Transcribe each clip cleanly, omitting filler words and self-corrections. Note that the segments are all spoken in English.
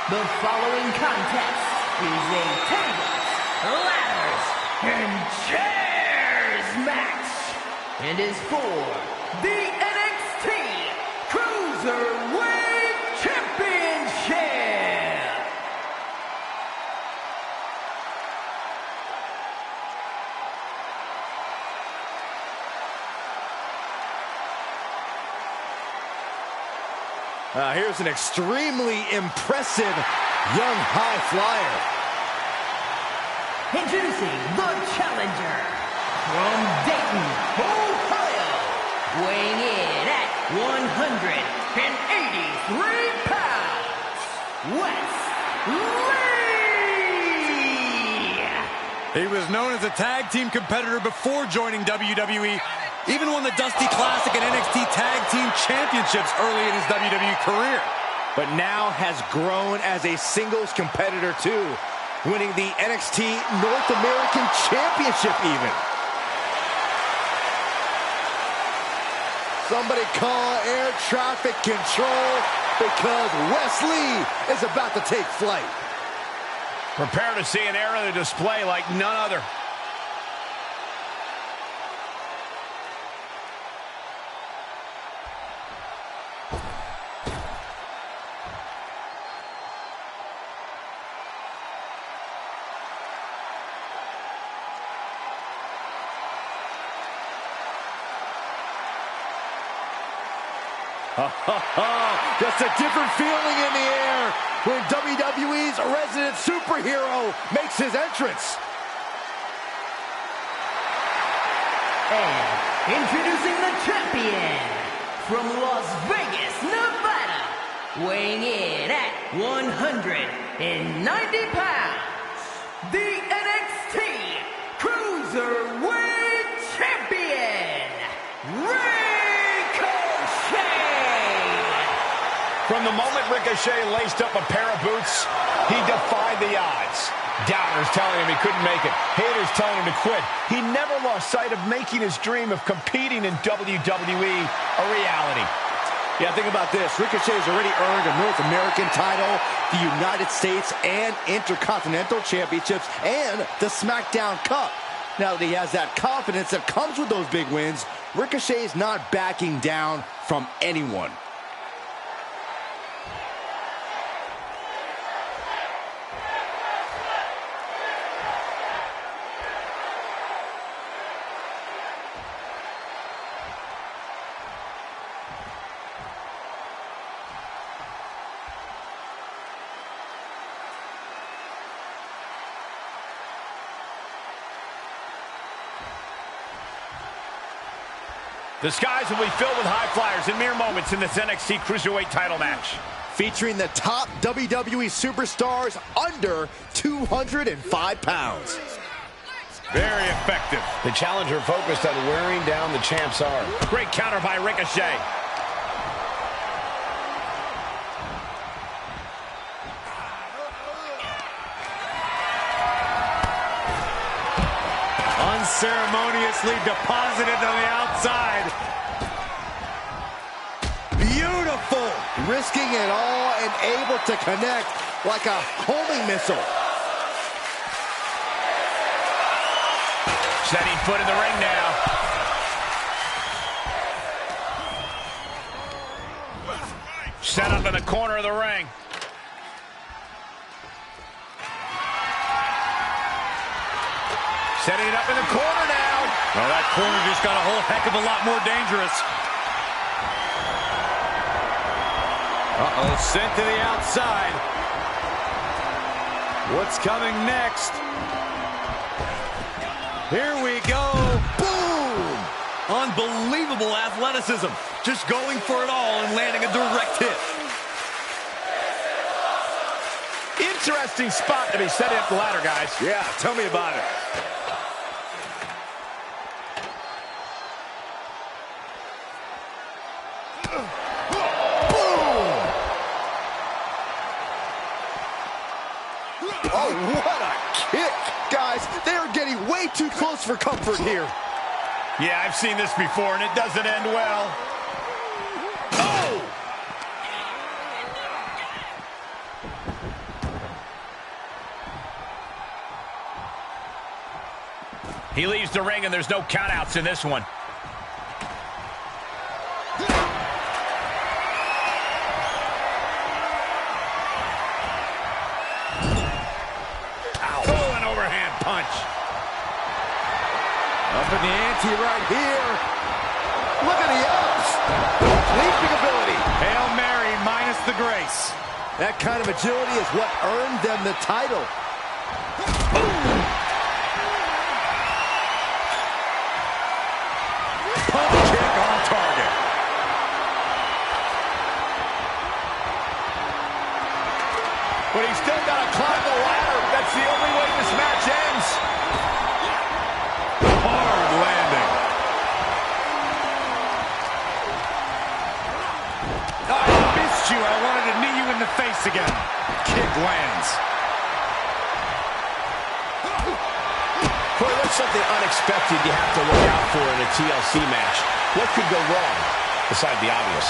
The following contest is a tables, ladders, and chairs match, and is for the NXT Cruiserweight Championship. Here's an extremely impressive young high flyer. Introducing the challenger from Dayton, Ohio, weighing in at 183 pounds, Wes Lee! He was known as a tag team competitor before joining WWE. Even won the Dusty Classic and NXT Tag Team Championships early in his WWE career. But now has grown as a singles competitor too, winning the NXT North American Championship even. Somebody call air traffic control because Wes Lee is about to take flight. Prepare to see an era of display like none other. Just a different feeling in the air when WWE's resident superhero makes his entrance. And introducing the champion from Las Vegas, Nevada, weighing in at 190 pounds, the NXT Cruiserweight Champion, From the moment Ricochet laced up a pair of boots, he defied the odds. Doubters telling him he couldn't make it. Haters telling him to quit. He never lost sight of making his dream of competing in WWE a reality. Yeah, think about this. Ricochet has already earned a North American title, the United States and Intercontinental Championships, and the SmackDown Cup. Now that he has that confidence that comes with those big wins, Ricochet's not backing down from anyone. The skies will be filled with high flyers in mere moments in this NXT Cruiserweight title match. Featuring the top WWE superstars under 205 pounds. Very effective. The challenger focused on wearing down the champ's arm. Great counter by Ricochet. Unceremoniously deposited on the outside. Beautiful. Risking it all and able to connect like a homing missile. Setting foot in the ring now. Set up in the corner of the ring. Setting it up in the corner now. Well, that corner just got a whole heck of a lot more dangerous. Uh-oh, sent to the outside. What's coming next? Here we go. Boom! Unbelievable athleticism. Just going for it all and landing a direct hit. Interesting spot to be setting up the ladder, guys. Yeah, tell me about it. Oh, what a kick. Guys, they are getting way too close for comfort here. Yeah, I've seen this before, and it doesn't end well. Oh! He leaves the ring, and there's no countouts in this one. Ow. Oh, an overhand punch. Up in the ante right here. Look at the ups. Leaping ability. Hail Mary minus the grace. That kind of agility is what earned them the title. Pump kick on target. But he's still got to climb the ladder. That's the only way this match ends. Hard landing. I missed you. I wanted to knee you in the face again. Kick lands. Corey, what's something unexpected you have to look out for in a TLC match? What could go wrong, besides the obvious?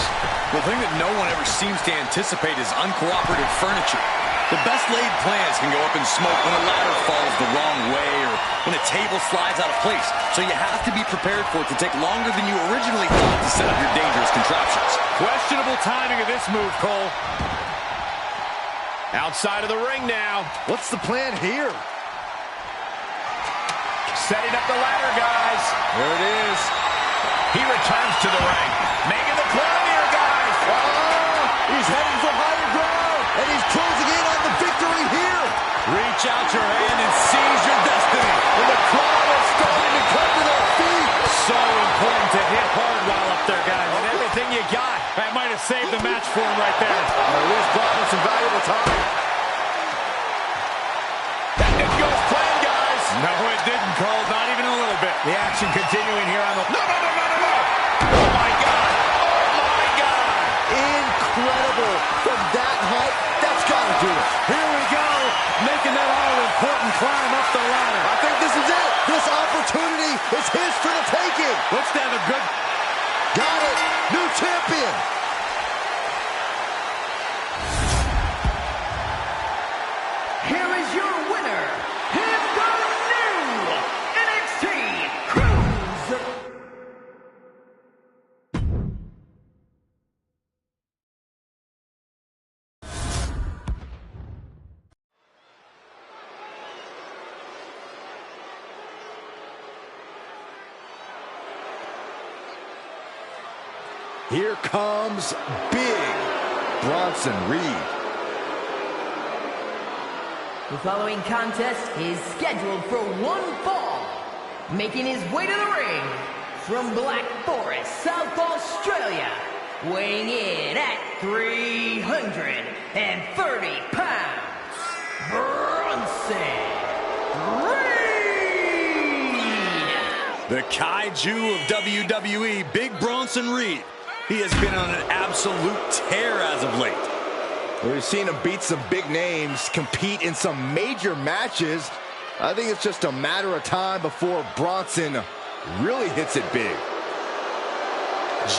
The thing that no one ever seems to anticipate is uncooperative furniture. The best laid plans can go up in smoke when a ladder falls the wrong way or when a table slides out of place. So you have to be prepared for it to take longer than you originally thought to set up your dangerous contraptions. Questionable timing of this move, Cole. Outside of the ring now. What's the plan here? Setting up the ladder, guys. There it is. He returns to the ring. Making the climb here, guys. Oh, he's heading for higher ground, and he's closing in on the victory here. Reach out your hand and seize your destiny. And the crowd is starting to come to their feet. So important to hit hard while up there, guys. And everything you got. That might have saved the match for him right there. This brought him some valuable time. That didn't go as planned, guys. No, it didn't, Cole. Not even a little bit. The action continuing here on the... No, no, no, no, no, no. Oh, my God. Oh, my God. Incredible. From that height, that's got to do it. Here we go. Making that all-important climb up the ladder. I think this is it. This opportunity is his for the taking. Looks to have a good... Got it. New champion. Here is your winner, and the new NXT Cruiser. Here comes Big Bronson Reed. The following contest is scheduled for one fall. Making his way to the ring from Black Forest, South Australia, weighing in at 330 pounds, Bronson Reed! The kaiju of WWE, Big Bronson Reed. He has been on an absolute tear as of late. We've seen him beat some big names, compete in some major matches. I think it's just a matter of time before Bronson really hits it big.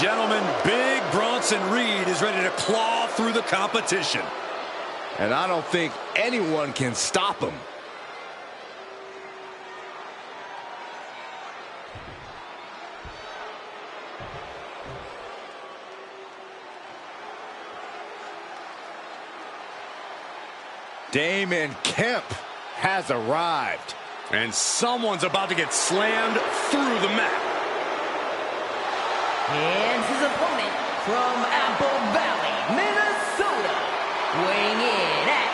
Gentlemen, Big Bronson Reed is ready to claw through the competition. And I don't think anyone can stop him. Damon Kemp has arrived. And someone's about to get slammed through the mat. And his opponent from Apple Valley, Minnesota, weighing in at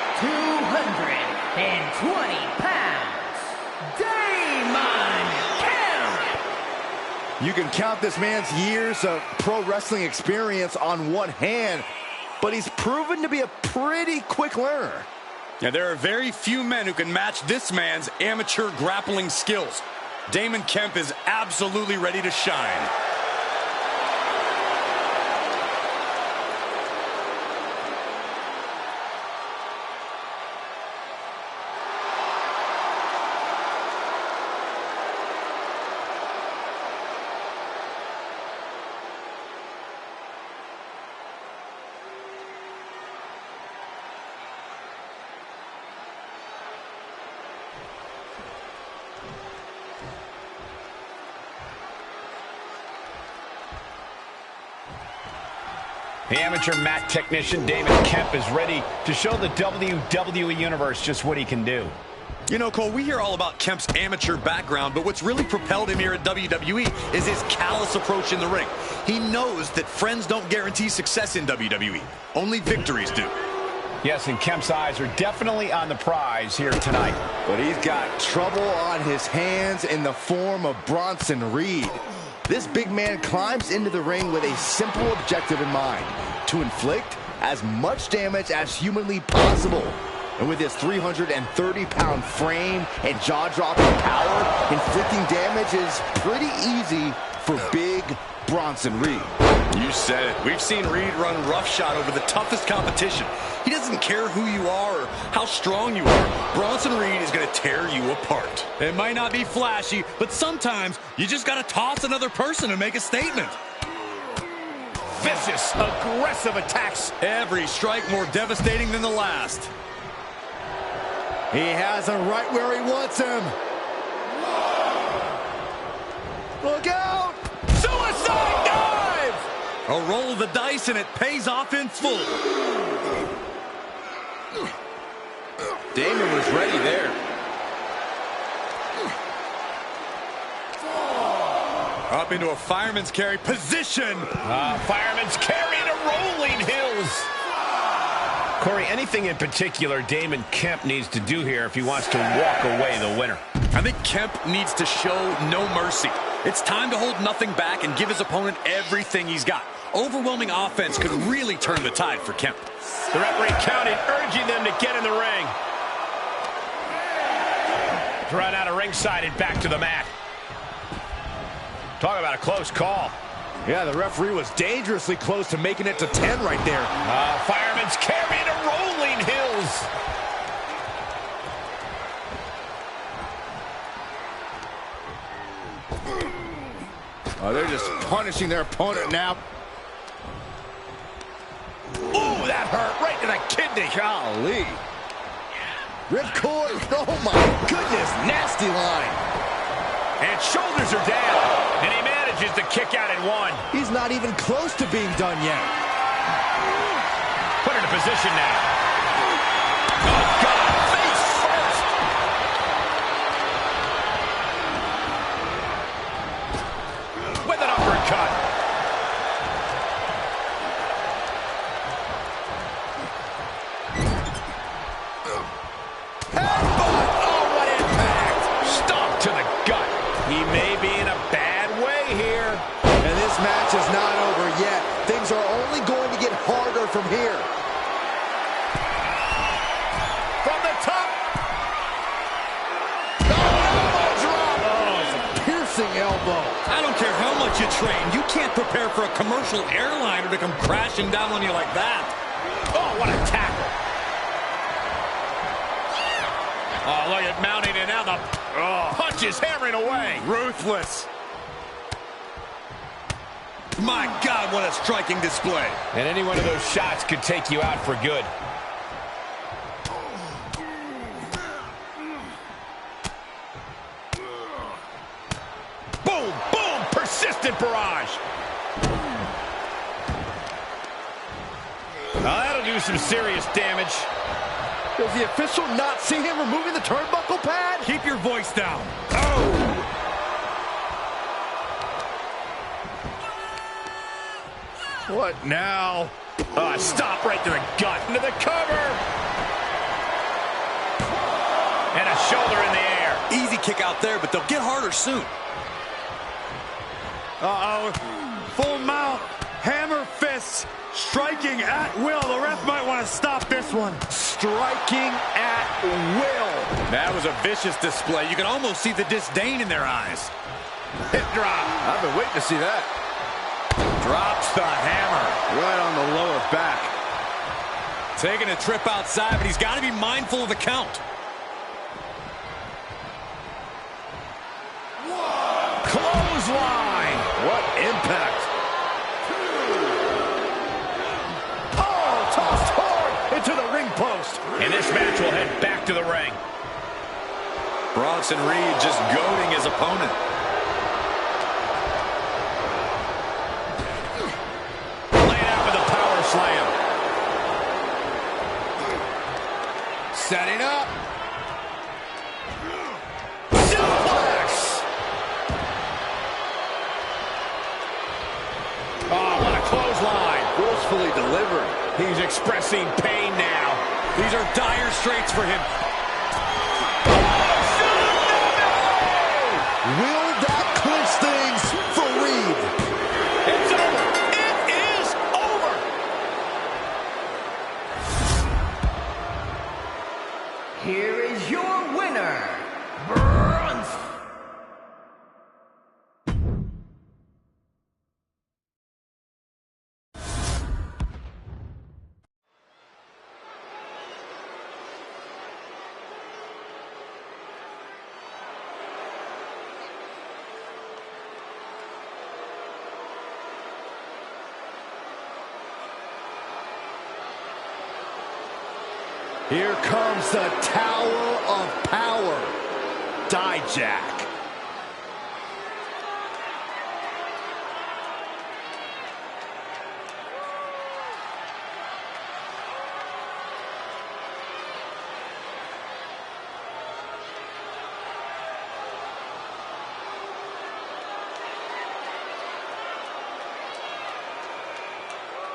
220 pounds, Damon Kemp. You can count this man's years of pro wrestling experience on one hand, but he's proven to be a pretty quick learner. Now, there are very few men who can match this man's amateur grappling skills. Damon Kemp is absolutely ready to shine. The amateur mat technician David Kemp is ready to show the WWE Universe just what he can do. You know, Cole, we hear all about Kemp's amateur background, but what's really propelled him here at WWE is his callous approach in the ring. He knows that friends don't guarantee success in WWE. Only victories do. Yes, and Kemp's eyes are definitely on the prize here tonight. But he's got trouble on his hands in the form of Bronson Reed. This big man climbs into the ring with a simple objective in mind: to inflict as much damage as humanly possible. And with his 330-pound frame and jaw-dropping power, inflicting damage is pretty easy for big Bronson Reed. You said it. We've seen Reed run roughshod over the toughest competition. He doesn't care who you are or how strong you are. Bronson Reed is going to tear you apart. It might not be flashy, but sometimes you just got to toss another person and make a statement. Vicious, aggressive attacks. Every strike more devastating than the last. He has him right where he wants him. Look out! Suicide dive! A roll of the dice and it pays off in full. Damon was ready there. Up into a fireman's carry position. Fireman's carry to rolling hills. Corey, anything in particular Damon Kemp needs to do here if he wants to walk away the winner? I think Kemp needs to show no mercy. It's time to hold nothing back and give his opponent everything he's got. Overwhelming offense could really turn the tide for Kemp. The referee counting, urging them to get in the ring. Run out of ringside and back to the mat. Talk about a close call. Yeah, the referee was dangerously close to making it to 10 right there. Fireman's carry to rolling hills. Oh, they're just punishing their opponent now. Ooh, that hurt right to the kidney. Golly. Ripcord. Oh, my goodness. Nasty line. And shoulders are down. And he manages to kick out at one. He's not even close to being done yet. Put into position now. Oh, God. Face first. With an uppercut. Headbutt. Oh, what impact. Stomp to the gut. He may be in a bad way here. And this match is not over yet. Things are only going to get harder from here. From the top. It's a piercing elbow. I don't care how much you train. You can't prepare for a commercial airliner to come crashing down on you like that. Oh, what a tackle. Oh, look at mounting it now. The punches hammering away. Ruthless. My God, what a striking display. And any one of those shots could take you out for good. Boom, boom, persistent barrage. Now that'll do some serious damage. Does the official not see him removing the turnbuckle pad? Keep your voice down. Oh! What now? Stop right to the gut. Into the cover. And a shoulder in the air. Easy kick out there, but they'll get harder soon. Uh-oh. Full mount. Hammer fists. Striking at will. The ref might want to stop this one. Striking at will. That was a vicious display. You can almost see the disdain in their eyes. Hip drop. I've been waiting to see that. Drops the hammer. Right on the lower back. Taking a trip outside, but he's got to be mindful of the count. Clothesline. What impact. Oh, tossed hard into the ring post. And this match will head back to the ring. Bronson Reed just goading his opponent. Laying out with a power clothesline. Forcefully delivered. He's expressing pain now. These are dire straits for him. Will that clinch things for Reed? It's over. It is over. Here is your winner, Bronze. Here comes the Tower of Power, Dijak.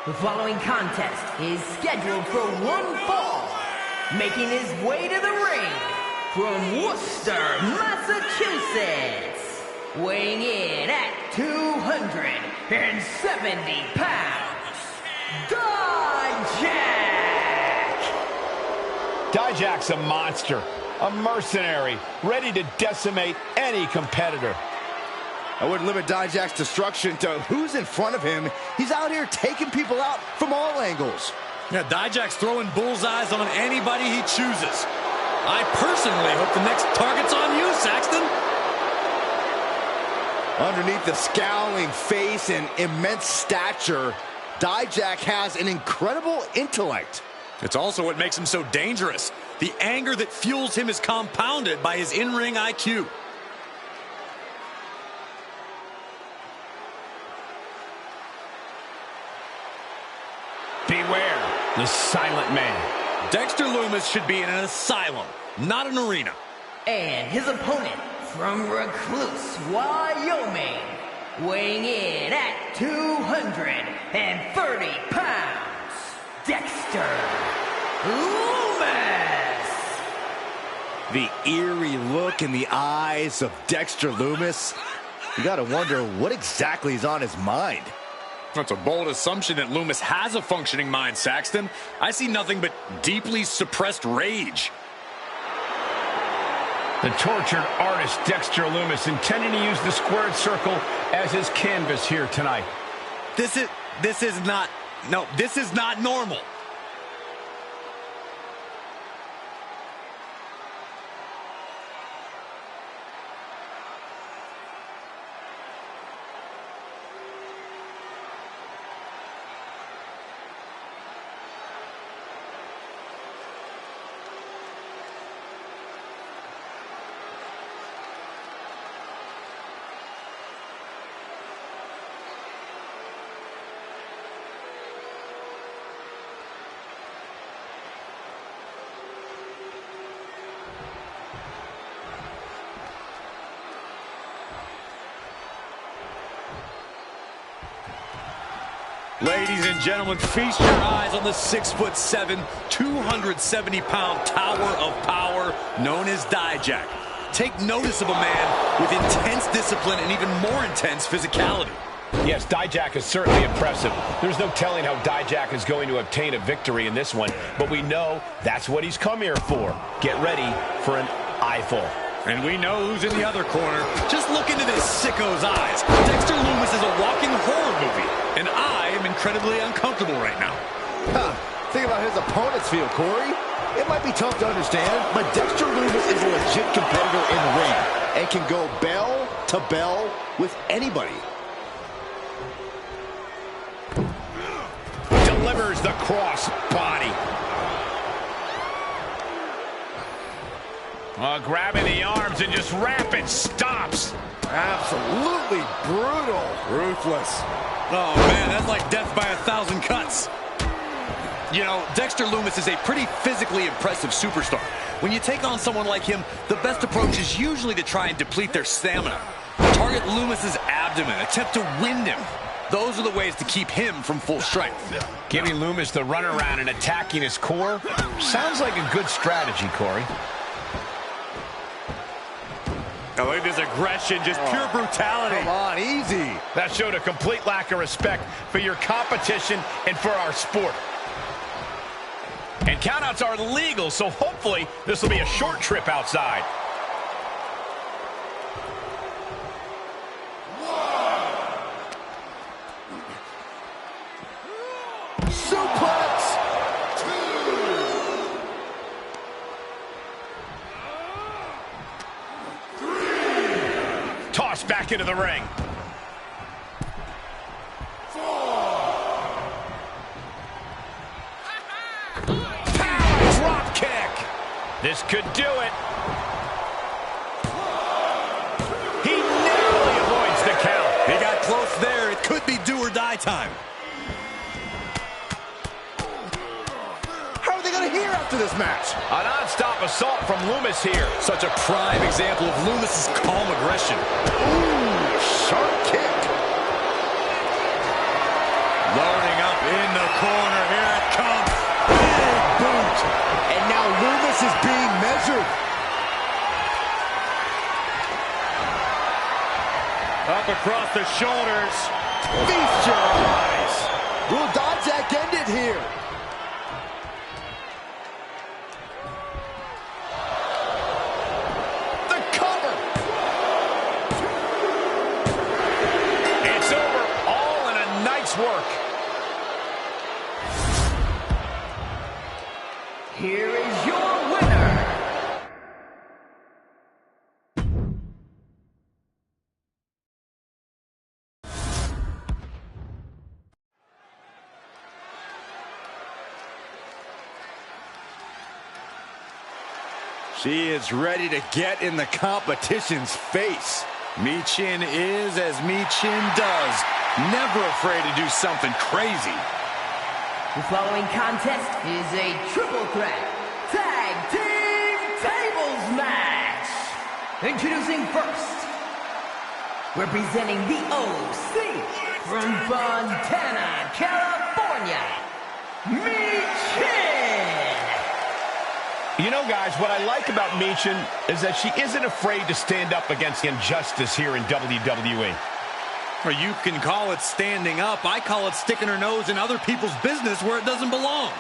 The following contest is scheduled for one fall. Making his way to the ring from Worcester, Massachusetts, weighing in at 270 pounds, Dijak! Dijak's a monster, a mercenary, ready to decimate any competitor. I wouldn't limit Dijak's destruction to who's in front of him. He's out here taking people out from all angles. Yeah, Dijak's throwing bullseyes on anybody he chooses. I personally hope the next target's on you, Saxton. Underneath the scowling face and immense stature, Dijak has an incredible intellect. It's also what makes him so dangerous. The anger that fuels him is compounded by his in-ring IQ. Beware the silent man. Dexter Lumis should be in an asylum, not an arena. And his opponent from Recluse, Wyoming, weighing in at 230 pounds, Dexter Lumis. The eerie look in the eyes of Dexter Lumis. You gotta wonder what exactly is on his mind. That's a bold assumption that Lumis has a functioning mind, Saxton. I see nothing but deeply suppressed rage. The tortured artist Dexter Lumis intending to use the squared circle as his canvas here tonight. This is not normal. Ladies and gentlemen, feast your eyes on the 6'7", 270-pound tower of power known as Dijak. Take notice of a man with intense discipline and even more intense physicality. Yes, Dijak is certainly impressive. There's no telling how Dijak is going to obtain a victory in this one, but we know that's what he's come here for. Get ready for an eyeful. And we know who's in the other corner. Just look into this sicko's eyes. Dexter Lumis is a walking horror movie, and I am incredibly uncomfortable right now. Think about his opponent's feel, Corey. It might be tough to understand, but Dexter Lumis is a legit competitor in the ring and can go bell to bell with anybody. Delivers the cross body. Grabbing the arms and just rapid stops. Absolutely brutal. Ruthless. Oh, man, that's like death by 1,000 cuts. You know, Dexter Lumis is a pretty physically impressive superstar. When you take on someone like him, the best approach is usually to try and deplete their stamina. Target Lumis's abdomen, attempt to wind him. Those are the ways to keep him from full strength. Giving Loomis the runaround and attacking his core sounds like a good strategy, Corey. Oh, look at this aggression, just pure brutality. Come on, easy. That showed a complete lack of respect for your competition and for our sport. And countouts are legal, so hopefully this will be a short trip outside. Suplex. Tossed back into the ring. Power drop kick. This could do it. He narrowly avoids the count. He got close there. It could be do or die time. How are they going to hear after this match? A non-stop assault from Loomis here. Such a prime example of Loomis's calm aggression. Ooh, sharp kick. Loading up in the corner. Here it comes. Big boot. And now Loomis is being measured. Up across the shoulders. Feast your eyes. Will Dodjack end it here? The cover. It's over, all in a night's work. Here is your winner. She is ready to get in the competition's face. Michin is as Michin does. Never afraid to do something crazy. The following contest is a triple threat tag team tables match. Introducing first, representing the OC from Fontana, California, Michin. You know, guys, what I like about Michin is that she isn't afraid to stand up against injustice here in WWE. Or you can call it standing up. I call it sticking her nose in other people's business where it doesn't belong.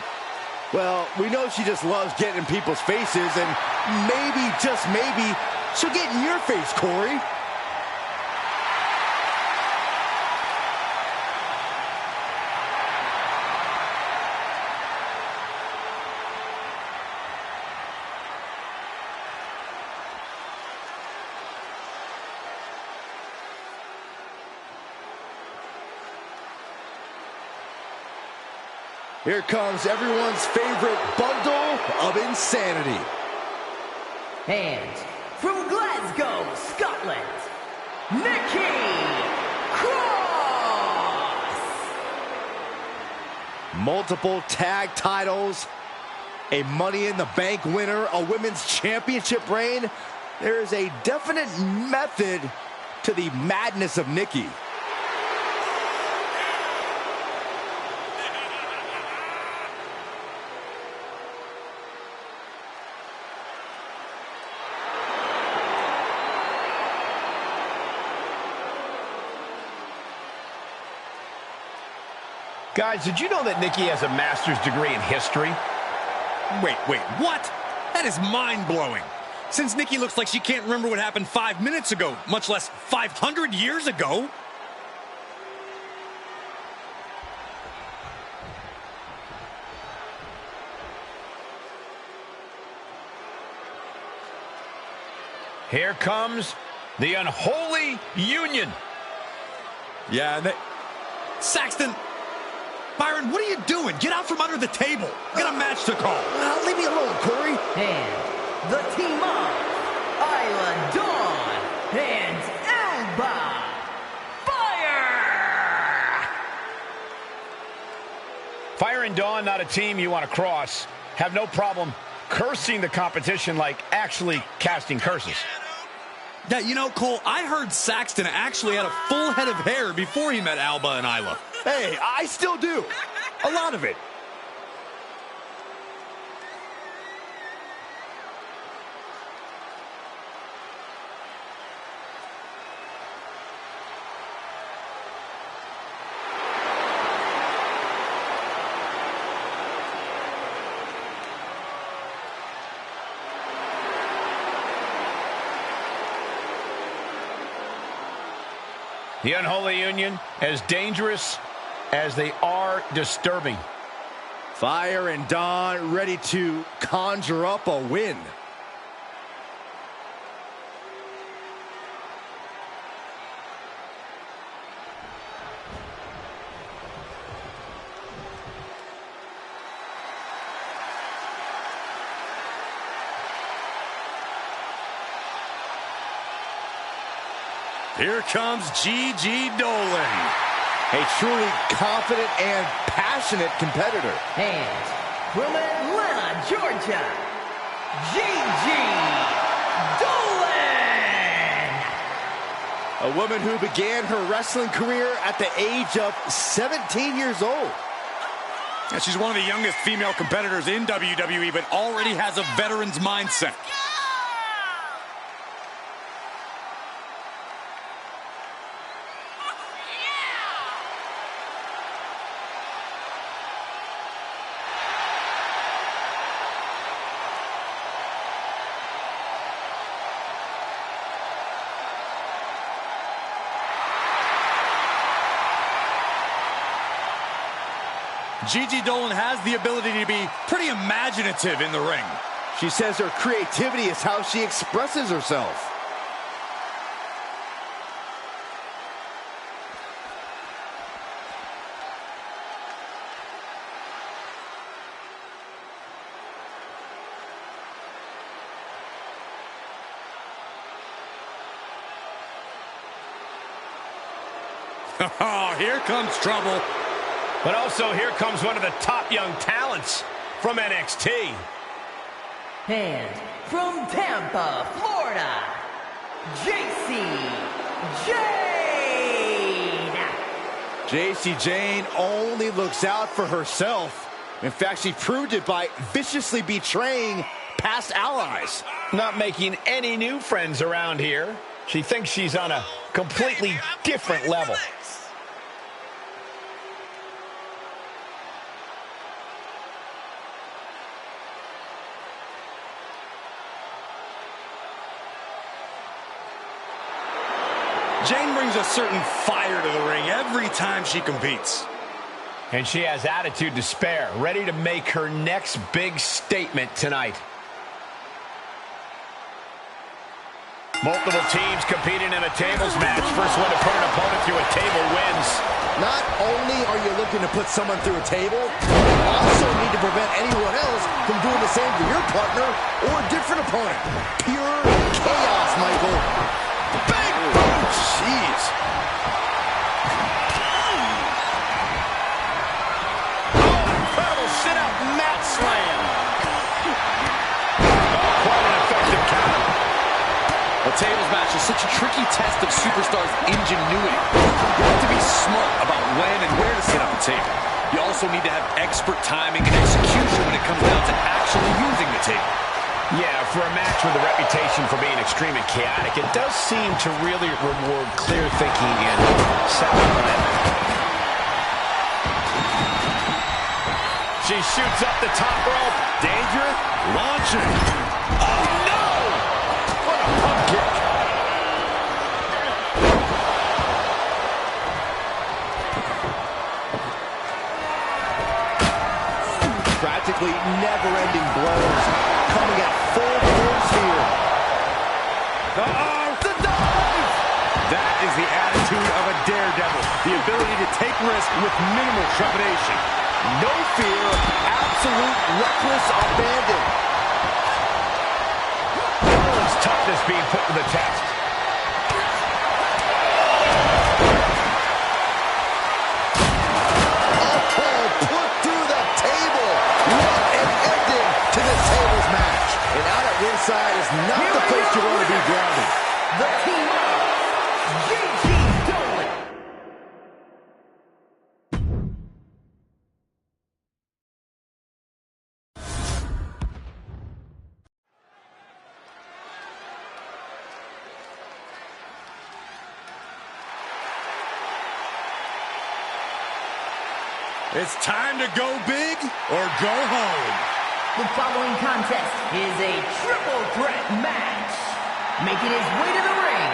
Well, we know she just loves getting in people's faces, and maybe, just maybe, she'll get in your face, Corey. Here comes everyone's favorite bundle of insanity. And from Glasgow, Scotland, Nikki Cross. Multiple tag titles, a Money in the Bank winner, a women's championship reign. There is a definite method to the madness of Nikki. Guys, did you know that Nikki has a master's degree in history? Wait, what? That is mind-blowing. Since Nikki looks like she can't remember what happened 5 minutes ago, much less 500 years ago. Here comes the unholy union. Yeah, Saxton, Byron, what are you doing? Get out from under the table. Got a match to call. Leave me alone, Corey. And the team of Isla Dawn and Elba Fire. Fire and Dawn, not a team you want to cross. Have no problem cursing the competition like actually casting curses. Yeah, you know, Cole, I heard Saxton actually had a full head of hair before he met Alba and Isla. Hey, I still do. A lot of it. The unholy union, as dangerous as they are disturbing. Fire and Dawn ready to conjure up a win. Here comes Gigi Dolan. A truly confident and passionate competitor. And from Atlanta, Georgia, Gigi Dolan. A woman who began her wrestling career at the age of 17 years old. Yeah, she's one of the youngest female competitors in WWE, but already has a veteran's mindset. Gigi Dolan has the ability to be pretty imaginative in the ring. She says her creativity is how she expresses herself. Oh, here comes trouble. But also, here comes one of the top young talents from NXT. And from Tampa, Florida, JC Jane. JC Jane only looks out for herself. In fact, she proved it by viciously betraying past allies. Not making any new friends around here. She thinks she's on a completely different level. Jane brings a certain fire to the ring every time she competes. And she has attitude to spare, ready to make her next big statement tonight. Multiple teams competing in a tables match. First one to put an opponent through a table wins. Not only are you looking to put someone through a table, you also need to prevent anyone else from doing the same to your partner or a different opponent. Pure chaos, Michael. Big boom! Jeez. Oh, incredible sit-up mat slam. Quite an effective counter. A tables match is such a tricky test of superstars' ingenuity. You have to be smart about when and where to set up a table. You also need to have expert timing and execution when it comes down to actually using the table. Yeah, for a match with a reputation for being extreme and chaotic, it does seem to really reward clear thinking and sound planning. She shoots up the top rope. Danger. Launching. Oh, no! What a pump kick. Practically never-ending blows coming at full force here. Uh-oh! The dive! That is the attitude of a daredevil. The ability to take risk with minimal trepidation. No fear, absolute reckless abandon. Dolan's toughness being put to the test. Oh, put through the table. What an ending to this tables match. And out at ringside is not the place you want to be grounded. the team of Gigi Dolan. It's time to go big or go home. The following contest is a triple threat match. Making his way to the ring,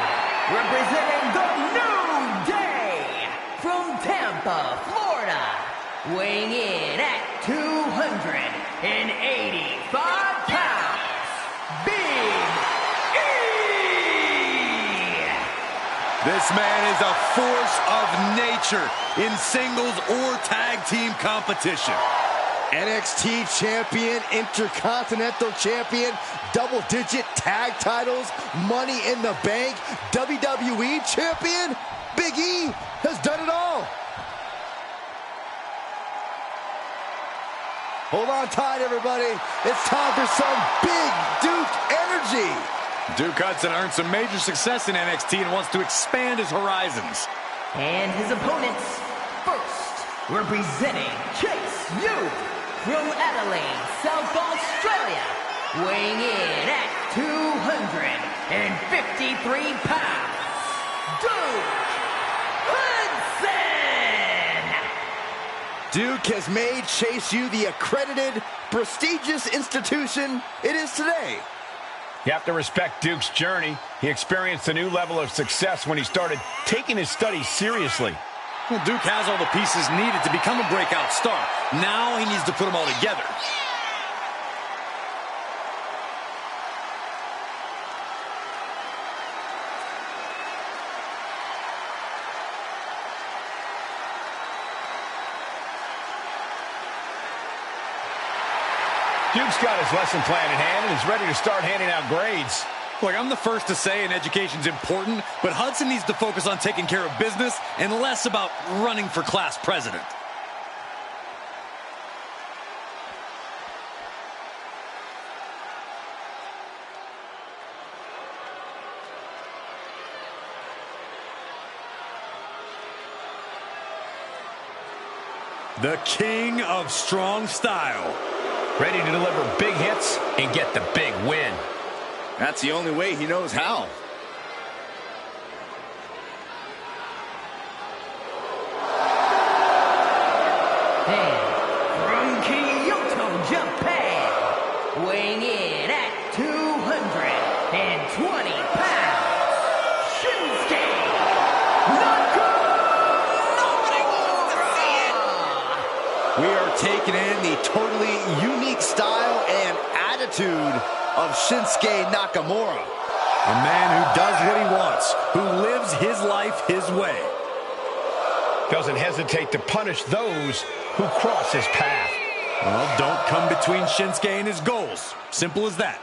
representing the New Day from Tampa, Florida, weighing in at 285 pounds, Big E! This man is a force of nature in singles or tag team competition. NXT champion, Intercontinental champion, double-digit tag titles, Money in the Bank, WWE champion. Big E has done it all. Hold on tight, everybody. It's time for some Big Duke energy. Duke Hudson earned some major success in NXT and wants to expand his horizons. And his opponents, first, representing Chase U from Adelaide, South Australia, weighing in at 253 pounds, Duke Hudson! Duke has made Chase U the accredited, prestigious institution it is today. You have to respect Duke's journey. He experienced a new level of success when he started taking his studies seriously. Well, Duke has all the pieces needed to become a breakout star. Now he needs to put them all together. Duke's got his lesson plan in hand and is ready to start handing out grades. Look, I'm the first to say education's important, but Hudson needs to focus on taking care of business and less about running for class president. The king of strong style. Ready to deliver big hits and get the big win. That's the only way he knows how. And from Kyoto, Japan, weighing in at 220 pounds, Shinsuke Nakamura! We are taking in the totally unique style and attitude of Shinsuke Nakamura. A man who does what he wants, who lives his life his way. Doesn't hesitate to punish those who cross his path. Well, don't come between Shinsuke and his goals. Simple as that.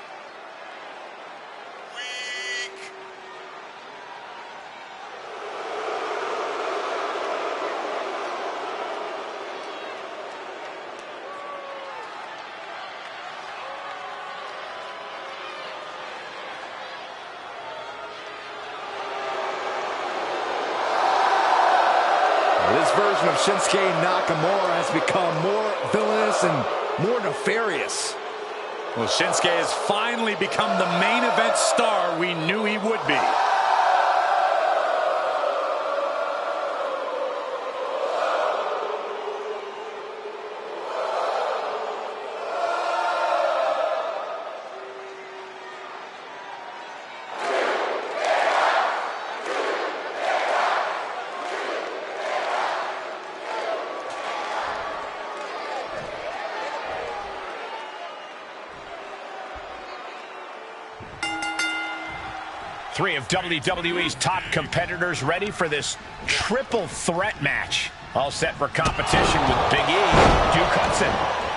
This version of Shinsuke Nakamura has become more villainous and more nefarious. Well, Shinsuke has finally become the main event star we knew he would be. Three of WWE's top competitors ready for this triple threat match. All set for competition with Big E, Duke Hudson,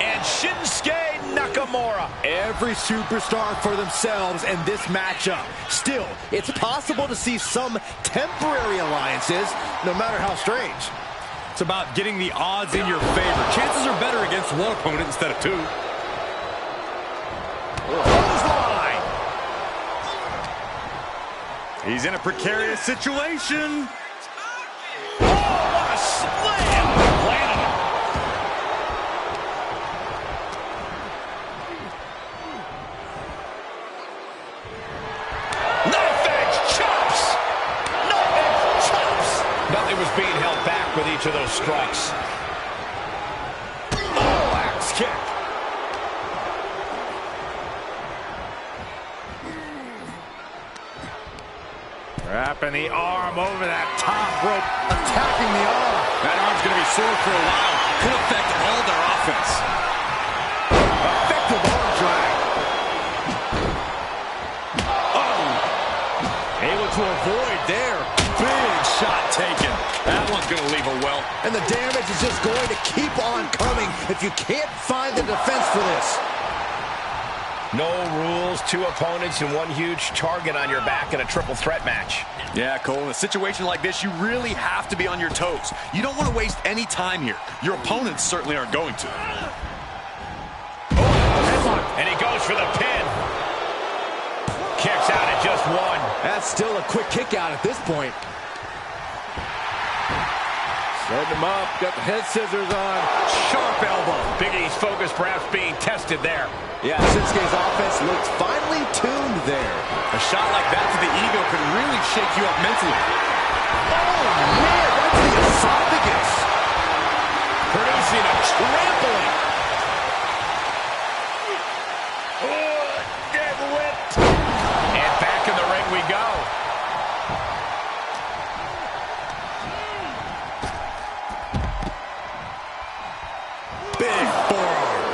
and Shinsuke Nakamura. Every superstar for themselves in this matchup. Still, it's possible to see some temporary alliances, no matter how strange. It's about getting the odds in your favor. Chances are better against one opponent instead of two. He's in a precarious situation. Oh, what a slam! Landed him. Nothing was being held back with each of those strikes. Oh, axe kick. Wrapping the arm over that top rope, Attacking the arm. That arm's going to be sore for a while. Could affect all their offense. Effective arm drag. Oh! Able to avoid there. Big shot taken. That one's going to leave a well. And the damage is just going to keep on coming if you can't find the defense for this. No rules, two opponents, and one huge target on your back in a triple threat match. Yeah, Cole, in a situation like this, you really have to be on your toes. You don't want to waste any time here. Your opponents certainly aren't going to. Oh, and he goes for the pin. Kicks out at just one. That's still a quick kick out at this point. setting him up, got the head scissors on. Sharp elbow. Big E's focus perhaps being tested there. Yeah, Shinsuke's offense looked finely tuned there. A shot like that to the ego could really shake you up mentally. Oh, man, that's the esophagus. Producing a trampling. Oh, dead whipped. And back in the ring we go. Big forearm.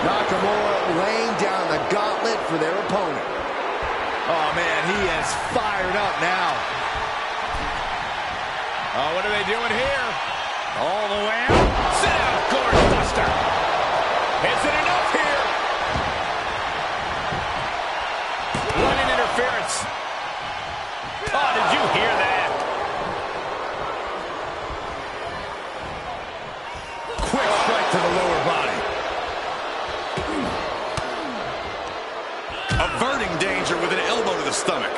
Nakamura laying down the gauntlet for their opponent. Oh, man, he is fired up now. Oh, what are they doing here? All the way out. Sit out, Gordon Buster. Is it enough here? Running interference. Oh, did you hear that? Quick strike to the lower body. Averting danger with an elbow to the stomach.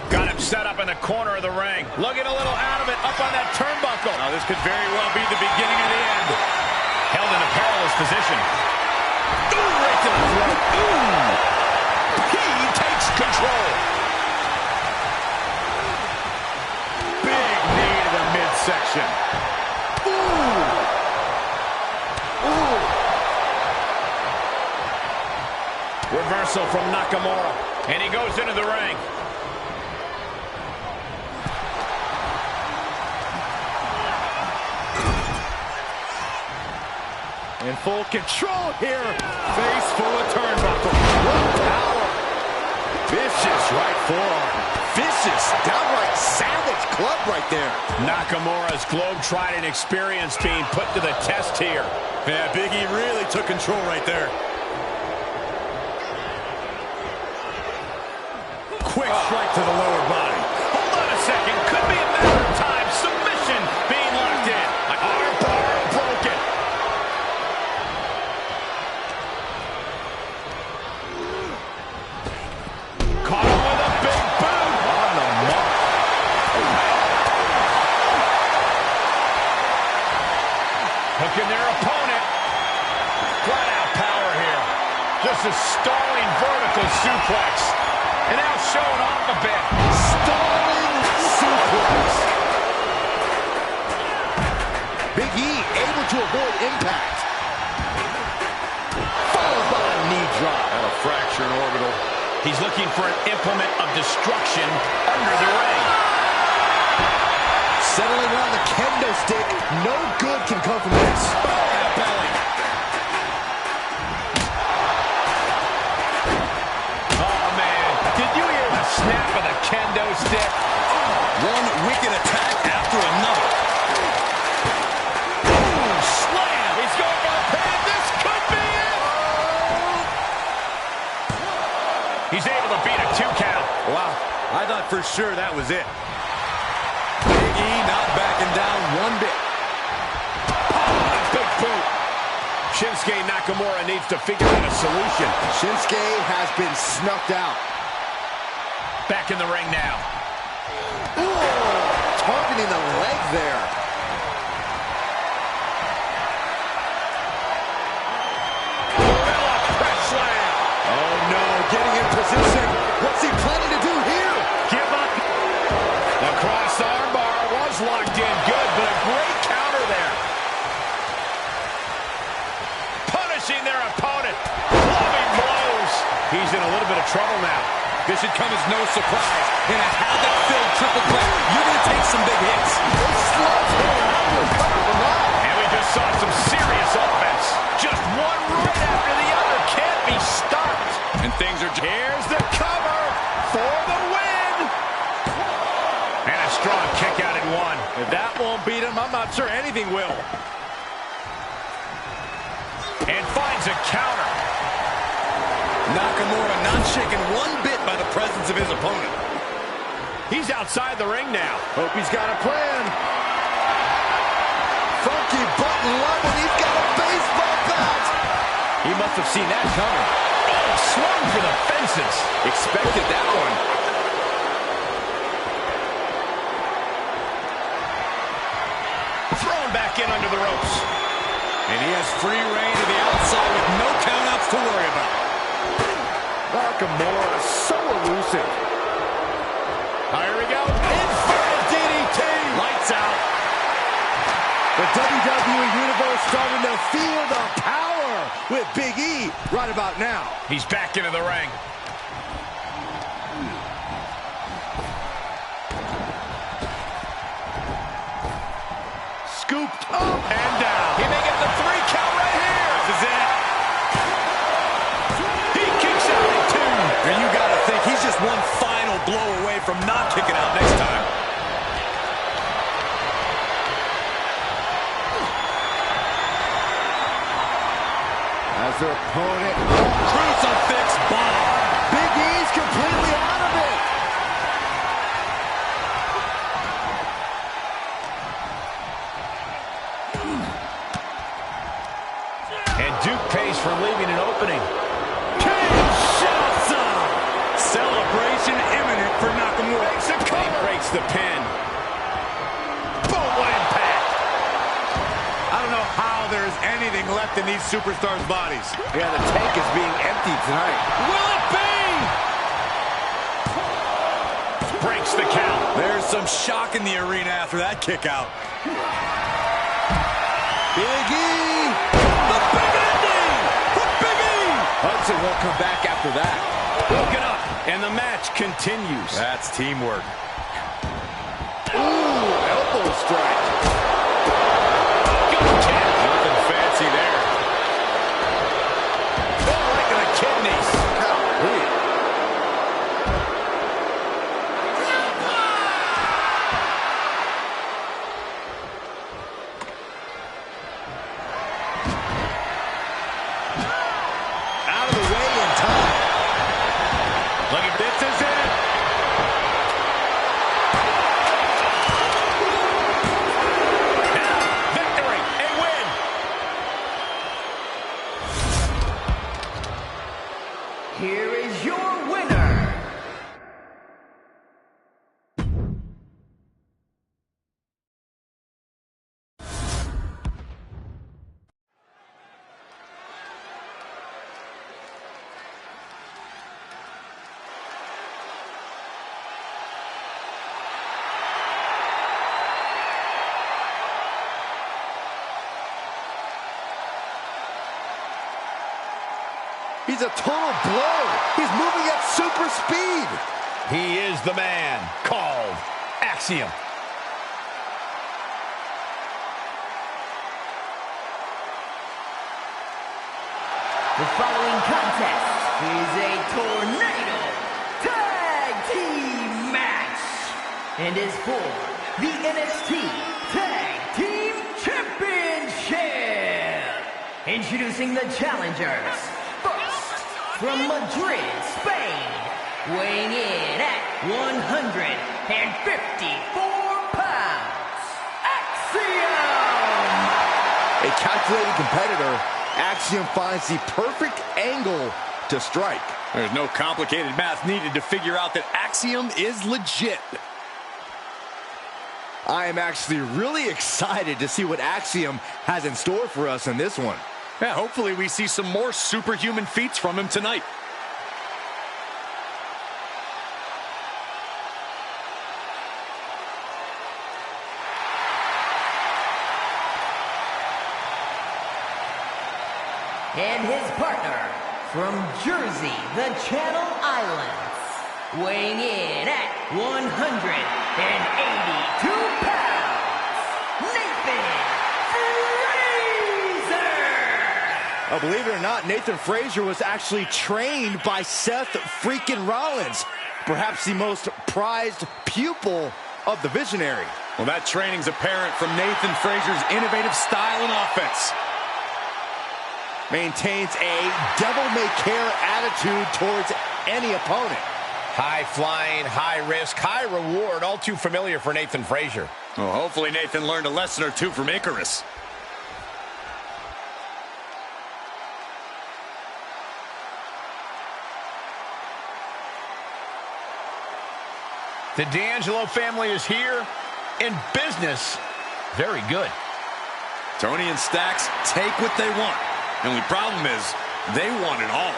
Got him set up in the corner of the ring. Looking a little out of it, up on that turnbuckle. Now, this could very well be the beginning of the end. Held in a perilous position. Ooh, right to the throat. Ooh. He takes control. Big knee to the midsection. Reversal from Nakamura. And he goes into the ring. In full control here. Face full of turnbuckle. What power. Vicious right forearm. Vicious, downright savage club right there. Nakamura's globe-trotting experience being put to the test here. Yeah, Big E really took control right there. Quick strike to the lower body. Hold on a second. Could be a matter of time. Submission being locked in. Arm bar broken. Caught him with a big boot. On the mark. Hooking their opponent. Flat out power here. Just a stalling vertical suplex. And now showing off a bit. Stalling suplex. Big E able to avoid impact. Followed by a knee drop. And a fracture in orbital. He's looking for an implement of destruction under the ring. Settling around the kendo stick. No good can come from this. Belly. Oh, man. Did you hear the snap of the kendo stick? One wicked attack after another. Ooh, slam. He's going for the pin. This could be it. He's able to beat a 2 count. Wow, I thought for sure that was it. Big E not backing down one bit. Oh, what a big boot. Shinsuke Nakamura needs to figure out a solution. Shinsuke has been snuffed out. Back in the ring now. Ooh, targeting the leg there. Press slam. Oh no, getting in position. What's he planning to do here? Give up. The cross armbar was locked in good, but a great counter there. Punishing their opponent. Loving blows. He's in a little bit of trouble now. This should come as no surprise. In a havoc-filled triple threat, you're going to take some big hits. And we just saw some serious offense. Just one right after the other. Can't be stopped. And things are... Here's the cover for the win. And a strong kick out at one. If that won't beat him, I'm not sure anything will. And finds a counter. Nakamura not shaken one bit by the presence of his opponent. He's outside the ring now. Hope he's got a plan. Funky button level. He's got a baseball bat. He must have seen that coming. Oh, swung for the fences. Expected that one. Thrown back in under the ropes. And he has free reign to the outside with no countouts to worry about. Nakamura, so elusive. Here we go. Inferno DDT. Lights out. The WWE Universe starting to feel the power with Big E right about now. He's back into the ring. Scooped up and down. He may get the 3 count right here. This is it. He kicks out at 2. And you got to think he's just one final blow away from not kicking out next time. As their opponent, Crucifix bomb. Big E's completely out of it. And Duke pays for leaving an opening. Kinshasa. Celebration imminent for Nakamura. He breaks the pin. Boom, what impact. I don't know how there's anything left in these superstars' bodies. Yeah, the tank is being emptied tonight. Will it be? Breaks the count. There's some shock in the arena after that kick out. Big E. The big ending for Big E. Hudson won't come back after that. Broken up, and the match continues. That's teamwork. Ooh, elbow strike. Good kick. Nothing fancy there. Oh, right to the kidneys. Golly. Out of the way in time. Look at this, is it. Now, victory, a win. Here is your winner, He's a total blow. He's moving at super speed. He is the man called Axiom. The following contest is a tornado tag team match and is for the NXT Tag Team Championship. Introducing the challengers. First, from Madrid, Spain, weighing in at 154 pounds, Axiom! A calculated competitor Axiom finds the perfect angle to strike. There's no complicated math needed to figure out that Axiom is legit. I am actually really excited to see what Axiom has in store for us in this one. Yeah, hopefully we see some more superhuman feats from him tonight. And his partner, from Jersey, the Channel Islands, weighing in at 182 pounds, Nathan Frazer! Believe it or not, Nathan Frazer was actually trained by Seth freaking Rollins, perhaps the most prized pupil of the Visionary. Well, that training's apparent from Nathan Frazer's innovative style and offense. Maintains a devil-may-care attitude towards any opponent. High flying, high risk, high reward, all too familiar for Nathan Frazer. Well, hopefully Nathan learned a lesson or two from Icarus. The D'Angelo family is here in business. Very good. Tony and Stacks take what they want. The only problem is, they want it all.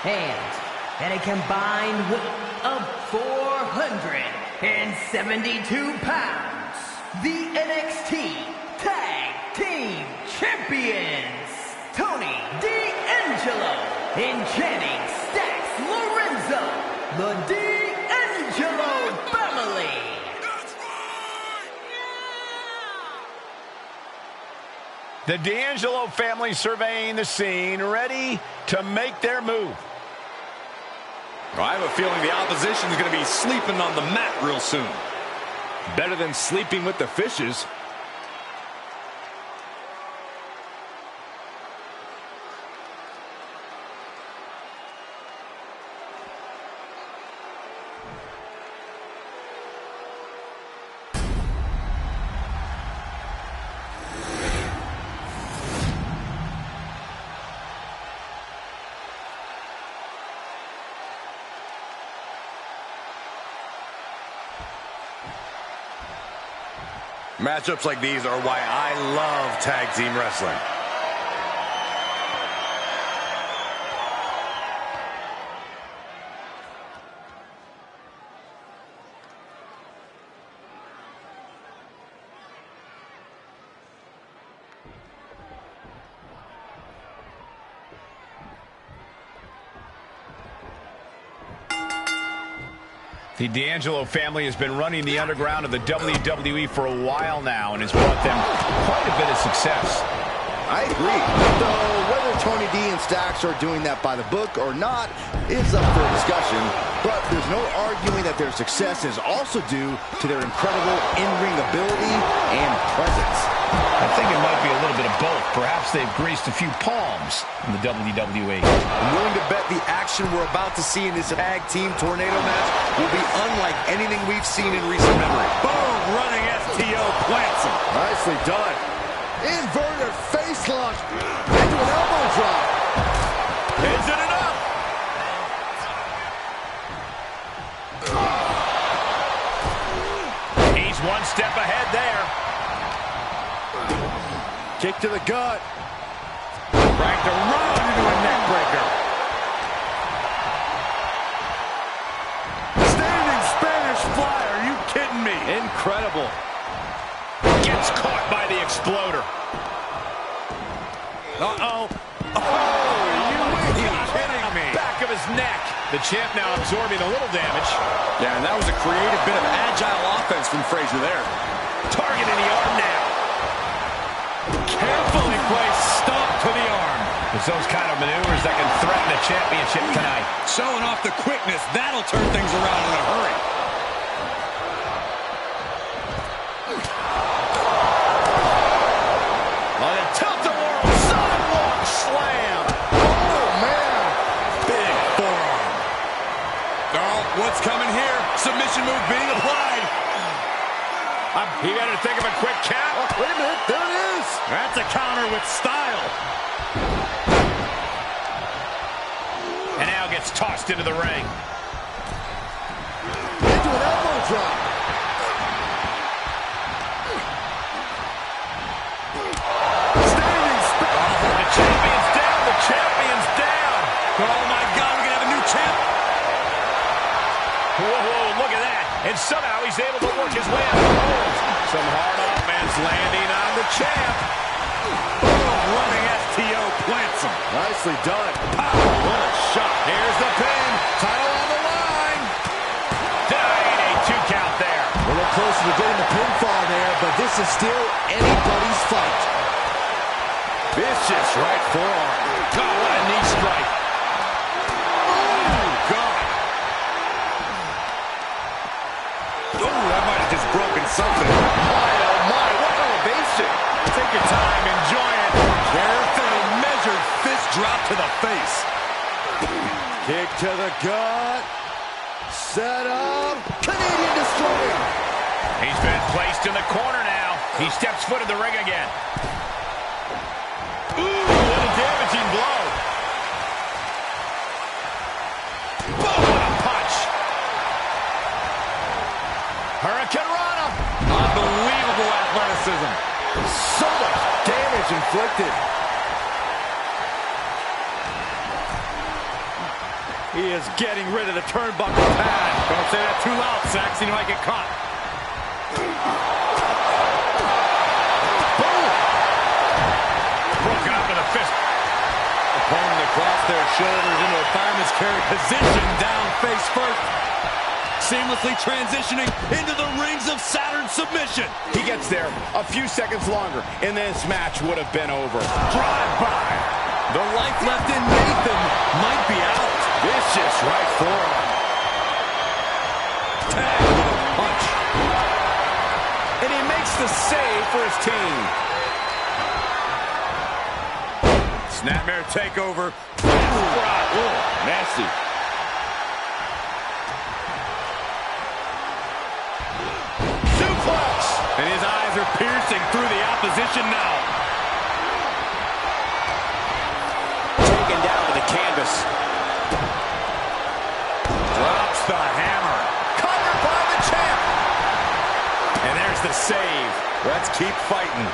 And at a combined weight of 472 pounds, the NXT Tag Team Champions, Tony D'Angelo and Channing Stacks Lorenzo, the D'Angelo family. The D'Angelo family surveying the scene, ready to make their move. Well, I have a feeling the opposition is going to be sleeping on the mat real soon. Better than sleeping with the fishes. Matchups like these are why I love tag team wrestling. The D'Angelo family has been running the underground of the WWE for a while now and has brought them quite a bit of success. I agree. Though whether Tony D and Stacks are doing that by the book or not is up for discussion. But there's no arguing that their success is also due to their incredible in-ring ability and presence. I think it might be a little bit of both. Perhaps they've greased a few palms in the WWE. I'm willing to bet the action we're about to see in this tag team tornado match will be unlike anything we've seen in recent memory. Boom! Running STO plants him. Nicely done. Inverted face launch into an elbow drop. Is it enough? He's one step ahead there. Kick to the gut. Cranked around into a neck breaker. Standing Spanish fly, are you kidding me? Incredible. Gets caught by the exploder. Uh-oh. Oh, are you kidding me? Back of his neck. The champ now absorbing a little damage. Yeah, and that was a creative bit of agile offense from Frazer there. Targeting the arm now. Carefully placed stomp to the arm. It's those kind of maneuvers that can threaten the championship tonight. Showing off the quickness, that'll turn things around in a hurry. On a tilt-a-whirl sidewalk slam. Oh, man. Big forearm. Oh, what's coming here? Submission move being applied. He better think of a quick count. Oh, wait a minute, there it is. That's a counter with style. And now gets tossed into the ring. Into an elbow drop. Standing spin. The champion's down. The champion's down. Oh, my God, we're going to have a new champ. Whoa, whoa, look at that. And somehow he's able to work his way out of the hold. Some hard offense landing on the champ. Boom, running STO plants him. Nicely done. Pow, what a shot. Here's the pin. Title on the line. Denied a 2 count there. A little closer to getting the pinfall there, but this is still anybody's fight. Vicious right forearm. Oh, what a knee strike. Oh, God. Oh, that might have just broken something. My, oh, my. What elevation. Take your time, enjoy it. Careful, measured fist drop to the face. Kick to the gut. Set up. Canadian Destroyer. He's been placed in the corner now. He steps foot in the ring again. Ooh, what a damaging blow. Boom, what a punch. Hurricane Rana. Unbelievable athleticism. So much damage inflicted. He is getting rid of the turnbuckle pad. Don't say that too loud, Saxon. You might get caught. Boom. Broken up with a fist. Opponent across their shoulders into a fireman's carry position, down face first. Seamlessly transitioning into the rings of Saturn submission. He gets there a few seconds longer, and this match would have been over. Drive-by. The life left in Nathan might be out. Vicious right forearm. Tag with a punch. And he makes the save for his team. Snapmare takeover. Nasty. Suplex. And his eyes are piercing through the opposition now. Taken down to the canvas. Drops the hammer. Covered by the champ. And there's the save. Let's keep fighting.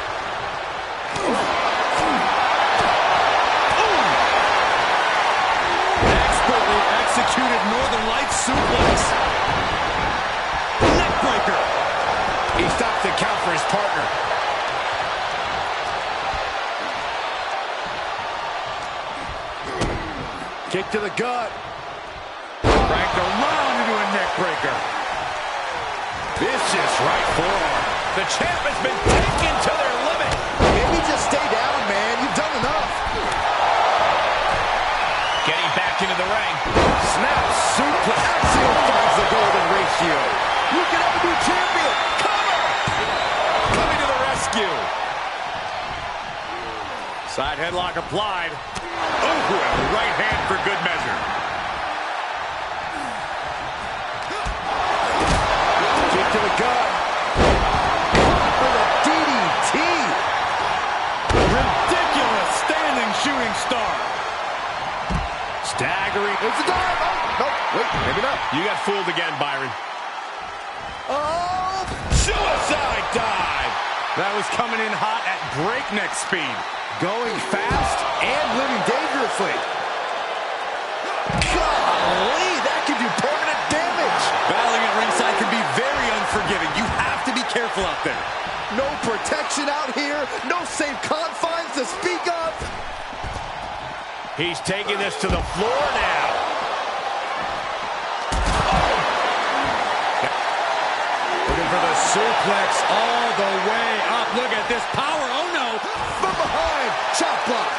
Expertly executed Northern Lights suplex. Neckbreaker. He stops to count for his partner. Kick to the gut. Cranked around into a neckbreaker. Vicious right forearm. The champ has been taken to their limit. Maybe just stay down, man. You've done enough. Getting back into the ring. Snap suplex. Axial finds the golden ratio. You can have a new champion. Cover. Coming to the rescue. Side headlock applied. Oh, and a right hand for good measure. Kick to the gut. For the DDT. Ridiculous standing shooting star. Staggering. It's a dive. Oh, no. Wait, maybe not. You got fooled again, Byron. Oh, Suicide dive. That was coming in hot at breakneck speed. going fast and living dangerously. Golly, that can do permanent damage. Battling at ringside can be very unforgiving. You have to be careful out there. No protection out here. No safe confines to speak of. He's taking this to the floor now. Looking for the suplex all the way up. Look at this power. Oh, no. From behind, chop block.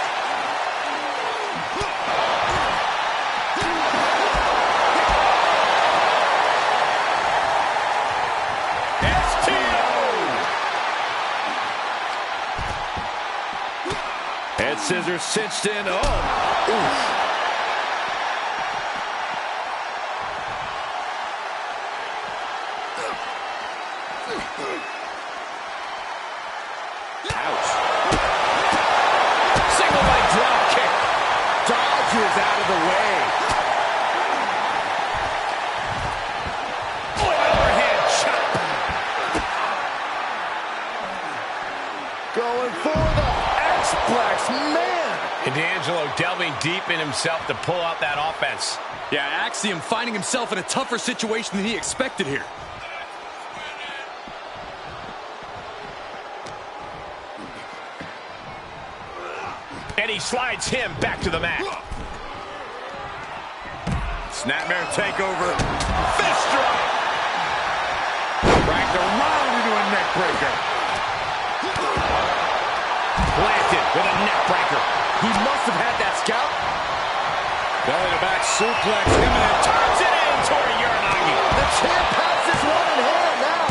Head scissors cinched in. Oh, oof. himself to pull out that offense. Yeah, Axiom finding himself in a tougher situation than he expected here. And he slides him back to the mat. Snapmare takeover. Fist drop. Dragged around into a neck breaker. Planted with a neck breaker. He must have had that scout. Belly to back suplex. Imminent. Turns it in toward Uranagi. The champ has this one in hand now.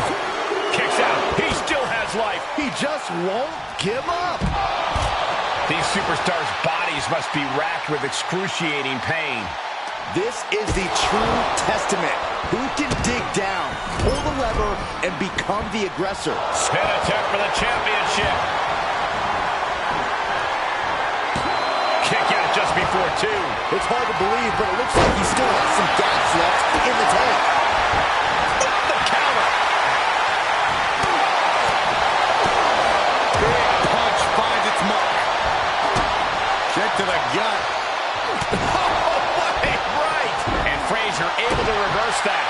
Kicks out. He still has life. He just won't give up. These superstars' bodies must be racked with excruciating pain. This is the true testament. Who can dig down, pull the lever, and become the aggressor? Spin attack for the championship. Kick out just before 2. It's hard to believe, but it looks like he still has some gas left in the tank. The counter. Big punch finds its mark. Kick to the gut. Frazier able to reverse that.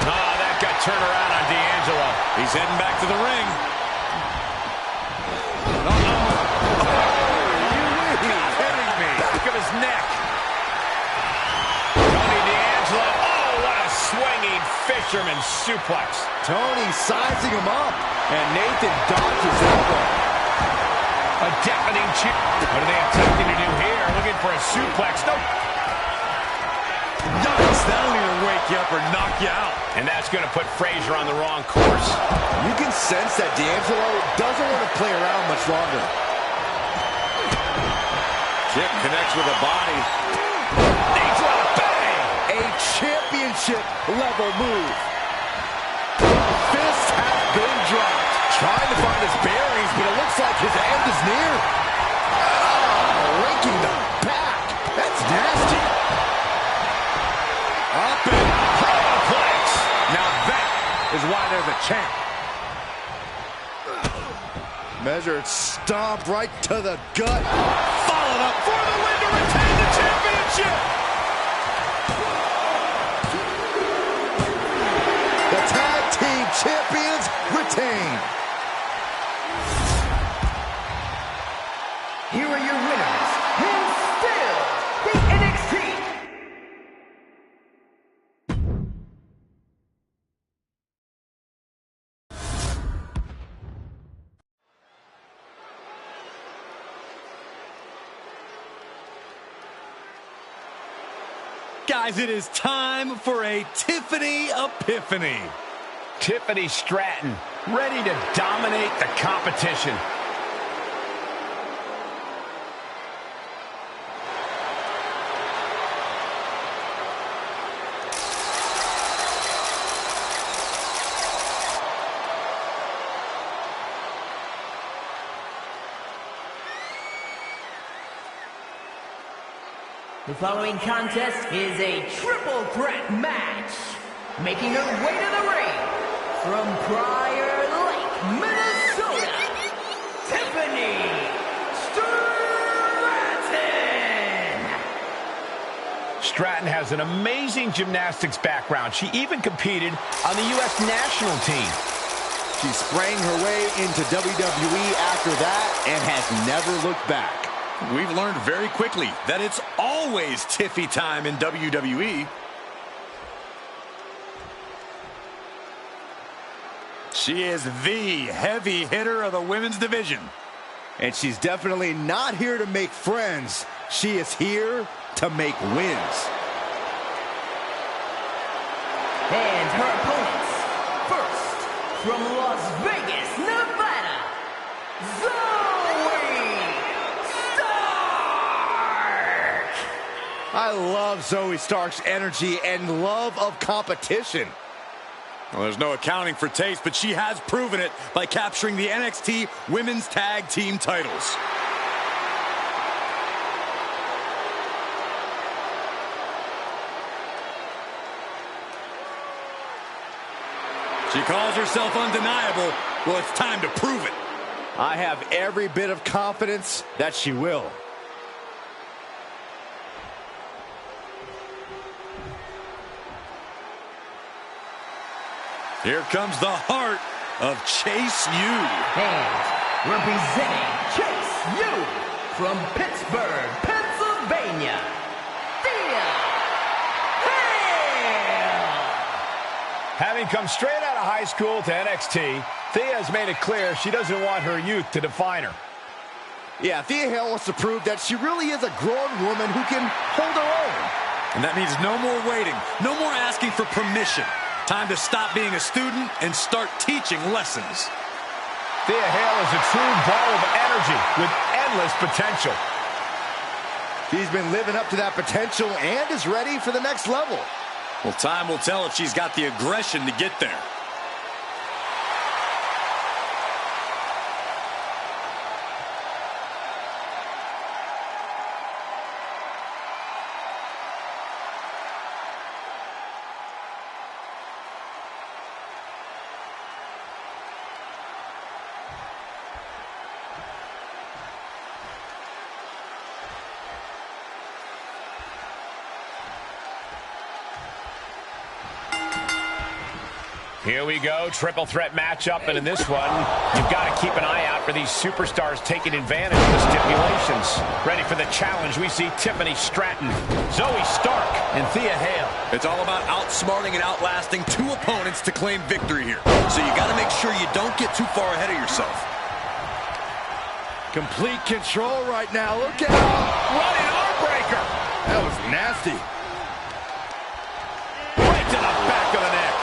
Oh, that got turned around on D'Angelo. He's heading back to the ring. Are you kidding me? Back of his neck. Tony D'Angelo. Oh, what a swinging fisherman suplex. Tony sizing him up, and Nathan dodges elbow. A deafening cheer. What are they attempting to do here? Looking for a suplex. No. Yikes, that'll either wake you up or knock you out. And that's going to put Frazier on the wrong course. You can sense that D'Angelo doesn't want to play around much longer. Kick connects with the body. They drop bang! A championship level move. Fists have been dropped. Trying to find his bearings, but it looks like his end is near. Raking the back. That's nasty. Up and complex. Now that is why they're the champ. Measured stomp right to the gut. Followed up for the win to retain the championship. The tag team champions retain. Here are your winners, and still the NXT. Guys, it is time for a Tiffany Epiphany. Tiffany Stratton, ready to dominate the competition. The following contest is a triple threat match. Making her way to the ring from Prior Lake, Minnesota, Tiffany Stratton. Stratton has an amazing gymnastics background. She even competed on the U.S. national team. She sprang her way into WWE after that and has never looked back. We've learned very quickly that it's always Tiffy time in WWE. She is the heavy hitter of the women's division. And she's definitely not here to make friends. She is here to make wins. And her opponents, first, from Las Vegas, Nevada, I love Zoe Stark's energy and love of competition. Well, there's no accounting for taste, but she has proven it by capturing the NXT Women's Tag Team titles. She calls herself undeniable. Well, it's time to prove it. I have every bit of confidence that she will. Here comes the heart of Chase U. And representing Chase U from Pittsburgh, Pennsylvania, Thea Hale. Having come straight out of high school to NXT, Thea has made it clear she doesn't want her youth to define her. Yeah, Thea Hale wants to prove that she really is a grown woman who can hold her own. And that means no more waiting, no more asking for permission. Time to stop being a student and start teaching lessons. Thea Hale is a true ball of energy with endless potential. She's been living up to that potential and is ready for the next level. Well, time will tell if she's got the aggression to get there. Here we go, triple threat matchup, and in this one, you've got to keep an eye out for these superstars taking advantage of the stipulations. Ready for the challenge, we see Tiffany Stratton, Zoe Stark, and Thea Hale. It's all about outsmarting and outlasting two opponents to claim victory here. So you got to make sure you don't get too far ahead of yourself. Complete control right now. Look out! Running arm breaker. That was nasty. Right to the back of the neck.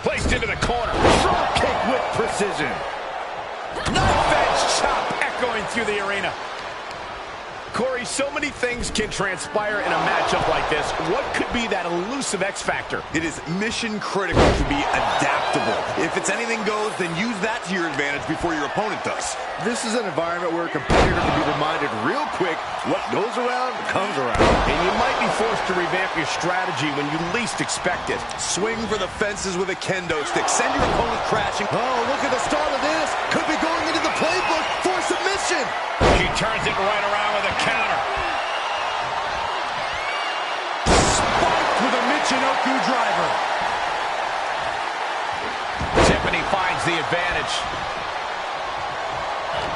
Placed into the corner. Drop kick with precision. Knife edge chop echoing through the arena. Corey, so many things can transpire in a matchup like this. What could be that elusive X factor? It is mission critical to be adaptable. If it's anything goes, then use that to your advantage before your opponent does. This is an environment where a competitor can be reminded real quick what goes around comes around. And you might be forced to revamp your strategy when you least expect it. Swing for the fences with a kendo stick. Send your opponent crashing. Oh, look at the start of this. Could be going into the playbook for submission. She turns it right around with a counter. Spiked with a Michinoku driver. Tiffany finds the advantage.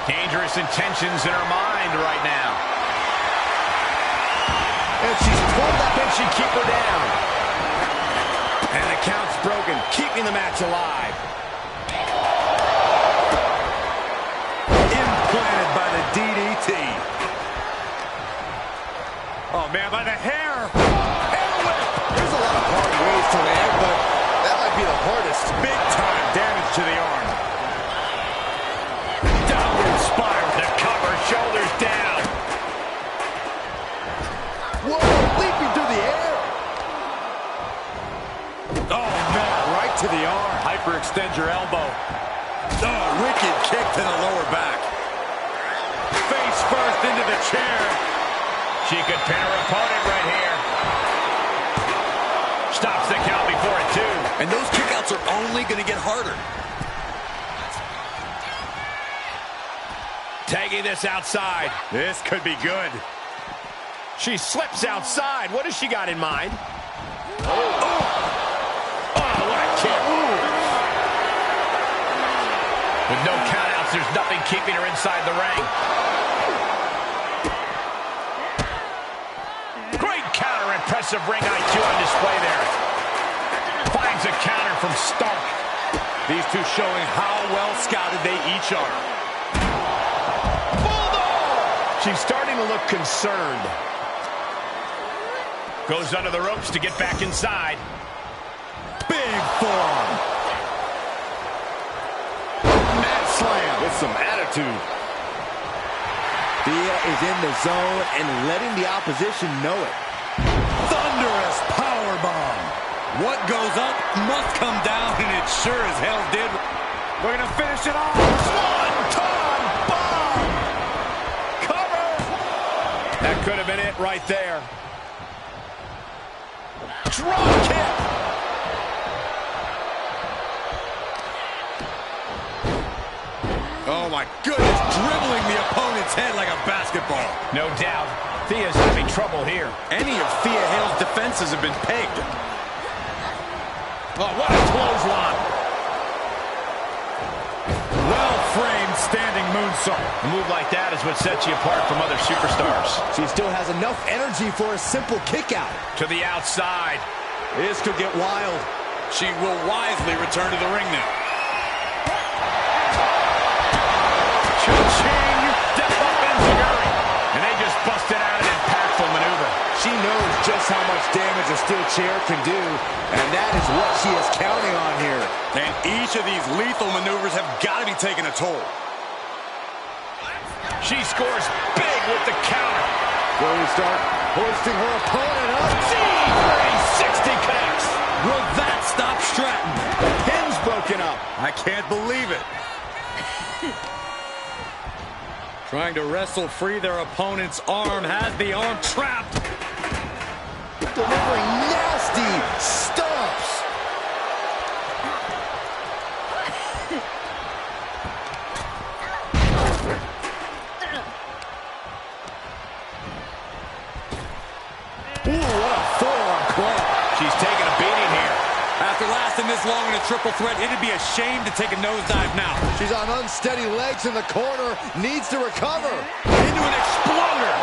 Dangerous intentions in her mind right now. And she's pulled up. Can she keep her down? And the count's broken, keeping the match alive. Implanted by the DDT. Oh, man, by the hair. Hair whip. There's a lot of hard ways to land, but that might be the hardest. Big time damage to the arm. Downward spiral. The cover, shoulders down. Whoa, leaping through the air. Oh, man, right to the arm. Hyperextend your elbow. Oh, wicked kick to the lower back. Face first into the chair. She could pin her opponent right here. Stops the count before it, too. And those kickouts are only going to get harder. Tagging this outside. This could be good. She slips outside. What has she got in mind? Oh, what a kick. With no countouts, there's nothing keeping her inside the ring. Great counter, impressive ring IQ on display there. Finds a counter from Stark. These two showing how well scouted they each are. Bulldog! She's starting to look concerned. Goes under the ropes to get back inside. Big forearm. Mat slam with some attitude. Thea is in the zone and letting the opposition know it. Thunderous powerbomb. What goes up must come down, and it sure as hell did. We're going to finish it off. Swanton bomb! Cover! That could have been it right there. Drop kick! Oh, my goodness. Dribbling the opponent's head like a basketball. No doubt. Thea's having trouble here. Any of Thea Hale's defenses have been pegged. Oh, what a clothesline. Well-framed standing moonsault. A move like that is what sets you apart from other superstars. She still has enough energy for a simple kick out. To the outside. This could get wild. She will wisely return to the ring now. Cha-ching! Step up enzuigiri. And they just busted out an impactful maneuver. She knows just how much damage a steel chair can do, and that is what she is counting on here. And each of these lethal maneuvers have got to be taking a toll. She scores big with the counter. Zoe Stark hoisting her opponent up. G360 connects. Will that stop Stratton? Pin's broken up. I can't believe it. Trying to wrestle free their opponent's arm, has the arm trapped. Delivering nasty stomps. Ooh, what a forearm club. She's taking a beating here. After lasting this long in a triple threat, it'd be a shame to take a nosedive now. She's on unsteady legs in the corner. Needs to recover. Into an exploder.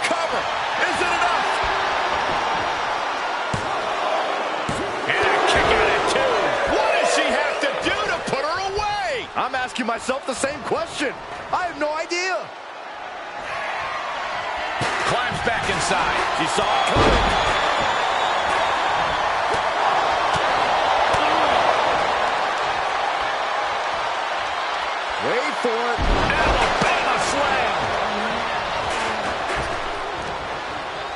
Cover. Is it enough? And a kick out at two. What does she have to do to put her away? I'm asking myself the same question. I have no idea. Climbs back inside. She saw it coming. Wait for it. Alabama slam.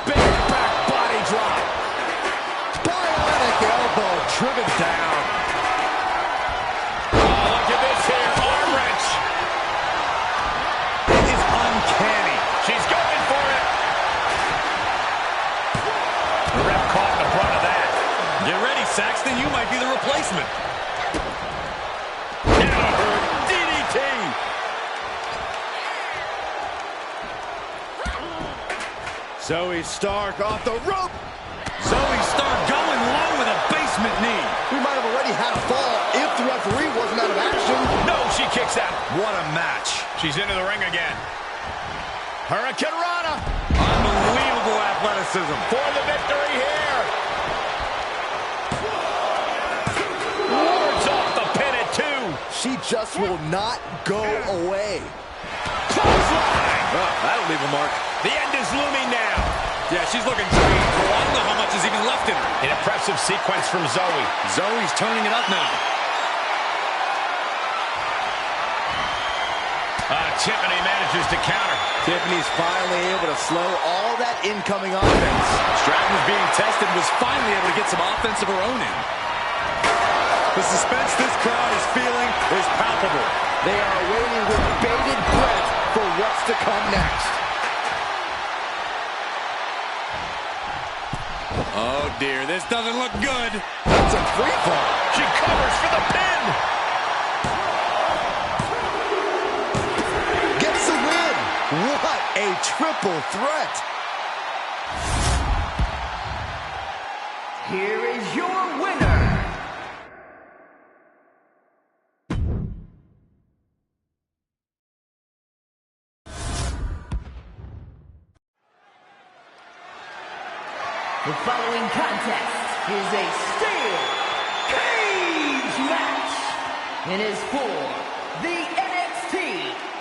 Big back body drop. Bionic elbow driven down. Oh, look at this here. Arm wrench. It is uncanny. She's going for it. The ref caught the brunt of that. Get ready, Saxton. You might be the replacement. DDT. Zoe Stark off the rope. Zoe Stark going low with a basement knee. We might have already had a fall if the referee wasn't out of action. No, she kicks out. What a match. She's into the ring again. Hurricane Rana Unbelievable athleticism. for the victory here. Wards off the pin at two. She just will not go away. Clothesline. Oh, that'll leave a mark. The end is looming now. Yeah, she's looking drained. I don't know how much is even left in her. An impressive sequence from Zoe. Zoe's turning it up now. Tiffany manages to counter. Tiffany's finally able to slow all that incoming offense. Stratton was being tested, was finally able to get some offense of her own in. The suspense this crowd is feeling is palpable. They are waiting with bated breath for what's to come next. Oh dear, this doesn't look good. That's a free fall. She covers for the pin. Gets the win. What a triple threat. Here is your winner. The following contest is a steel cage match and is for the NXT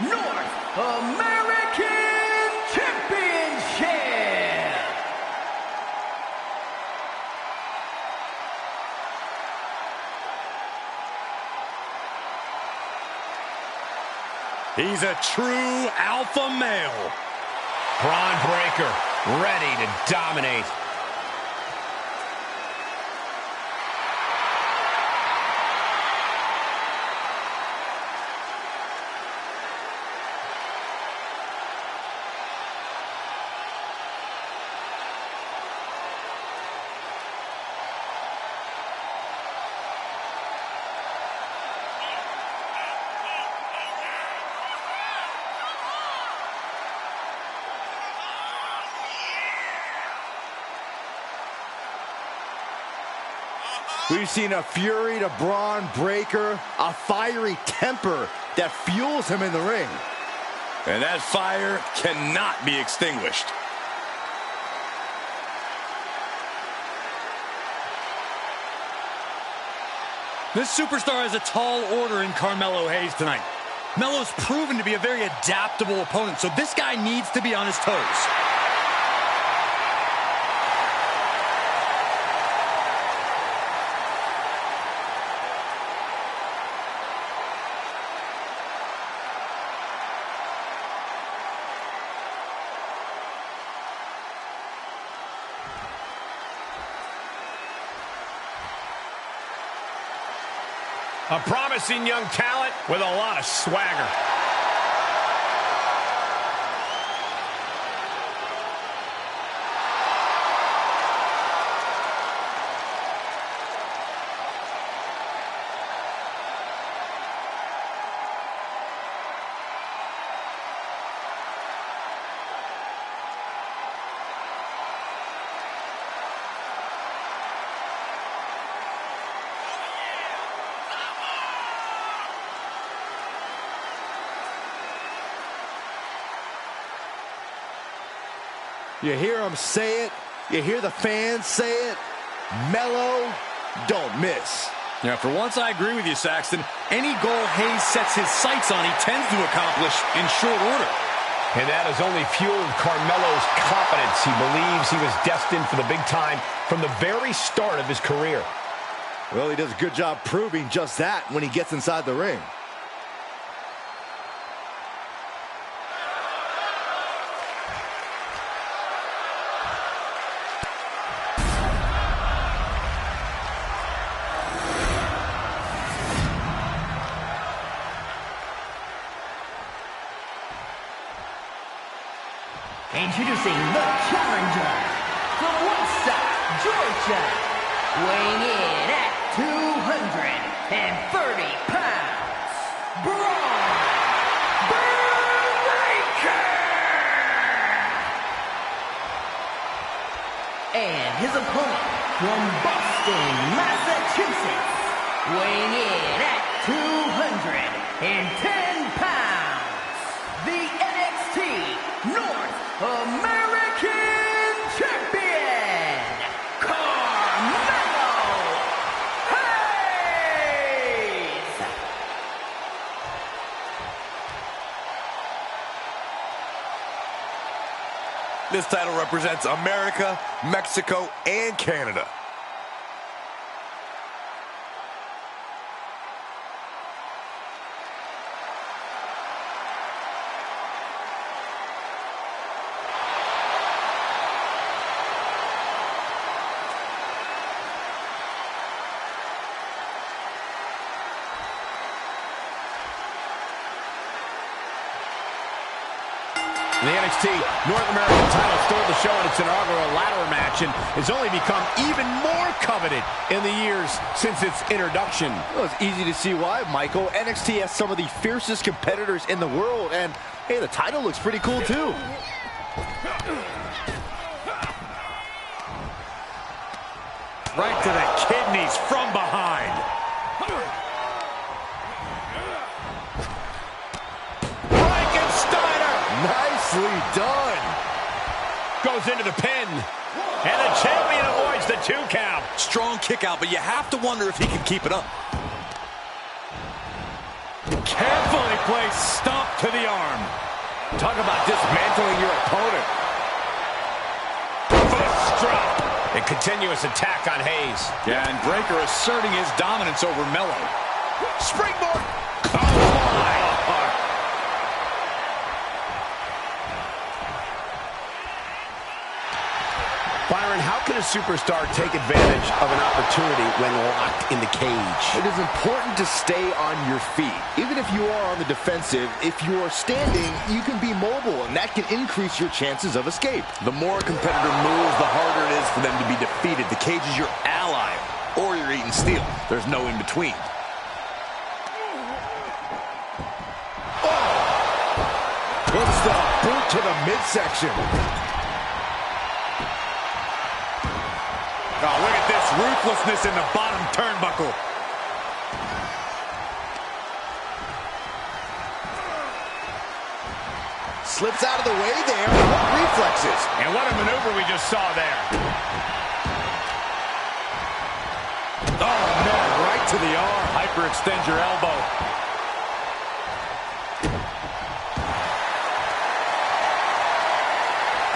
North American Championship. He's a true alpha male. Braun Breaker ready to dominate. We've seen a fury to Braun Breaker, a fiery temper that fuels him in the ring. And that fire cannot be extinguished. This superstar has a tall order in Carmelo Hayes tonight. Melo's proven to be a very adaptable opponent, so this guy needs to be on his toes. A promising young talent with a lot of swagger. You hear him say it. You hear the fans say it. Melo, don't miss. Yeah, for once I agree with you, Saxton. Any goal Hayes sets his sights on, he tends to accomplish in short order. And that has only fueled Carmelo's confidence. He believes he was destined for the big time from the very start of his career. Well, he does a good job proving just that when he gets inside the ring. Introducing the challenger from Woodstock, Georgia, weighing in at 230 pounds, Braun Breaker! And his opponent from Boston, Massachusetts, weighing in at 210 pounds, the NXT North American Champion, Carmelo Hayes! This title represents America, Mexico, and Canada. The NXT North American title stole the show in its inaugural ladder match and has only become even more coveted in the years since its introduction. Well, it's easy to see why, Michael. NXT has some of the fiercest competitors in the world, and hey, the title looks pretty cool too. Right to the kidneys from behind. Nicely done. Goes into the pin. And the champion avoids the 2 count. Strong kick out, but you have to wonder if he can keep it up. Carefully placed stomp to the arm. Talk about dismantling your opponent. Fist drop. A continuous attack on Hayes. Yeah, and Breaker asserting his dominance over Melo. Springboard. Oh, my. Byron, how can a superstar take advantage of an opportunity when locked in the cage? It is important to stay on your feet. Even if you are on the defensive, if you are standing, you can be mobile, and that can increase your chances of escape. The more a competitor moves, the harder it is for them to be defeated. The cage is your ally, or you're eating steel. There's no in between. What's the boot to the midsection? Oh, look at this ruthlessness in the bottom turnbuckle. Slips out of the way there. What reflexes. And what a maneuver we just saw there. Oh, man, right to the arm. Hyperextend your elbow.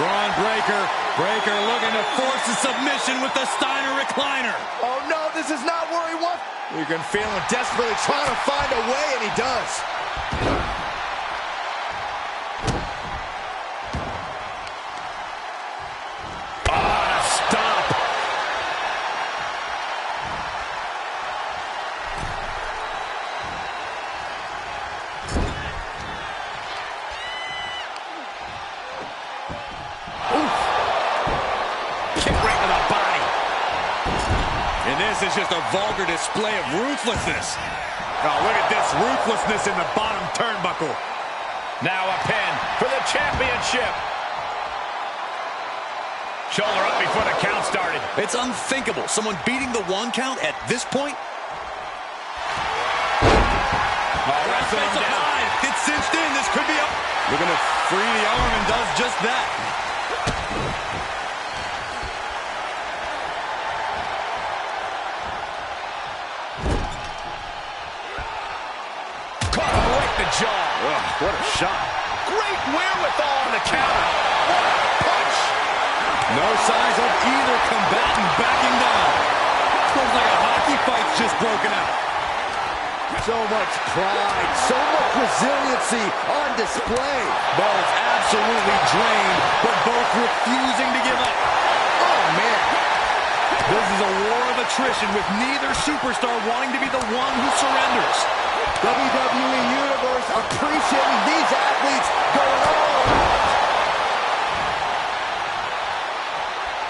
Braun Breaker. Breaker looking to force a submission with the Steiner recliner. Oh, no, this is not where he wants. You can feel him desperately trying to find a way, and he does. This is just a vulgar display of ruthlessness. Oh, look at this ruthlessness in the bottom turnbuckle. Now a pin for the championship. Shoulder up before the count started. It's unthinkable. Someone beating the 1 count at this point. Wrestling him down. It's cinched in. This could be up. Looking to free the arm and does just that. Jaw. Ugh, what a shot. Great wherewithal on the counter. What a punch. No signs of either combatant backing down. Looks like a hockey fight's just broken out. So much pride, so much resiliency on display. Both absolutely drained, but both refusing to give up. Oh, man. This is a war of attrition with neither superstar wanting to be the one who surrenders. WWE Universe appreciating these athletes going all out.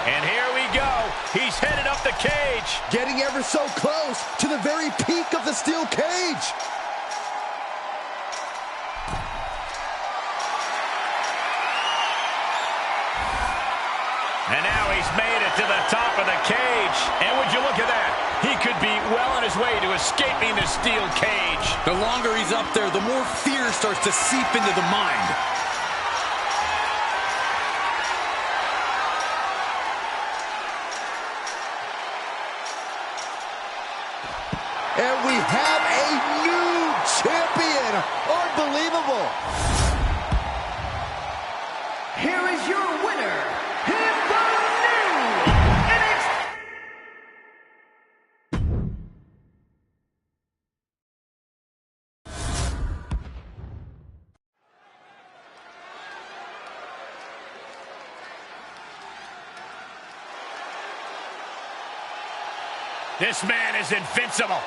And here we go. He's headed up the cage. Getting ever so close to the very peak of the steel cage. And now he's made it to the top of the cage. And would you look at that? He could be well on his way to escaping the steel cage. The longer he's up there, the more fear starts to seep into the mind. And we have a new champion. Unbelievable. Here is your winner, and the new NXT. This man is invincible.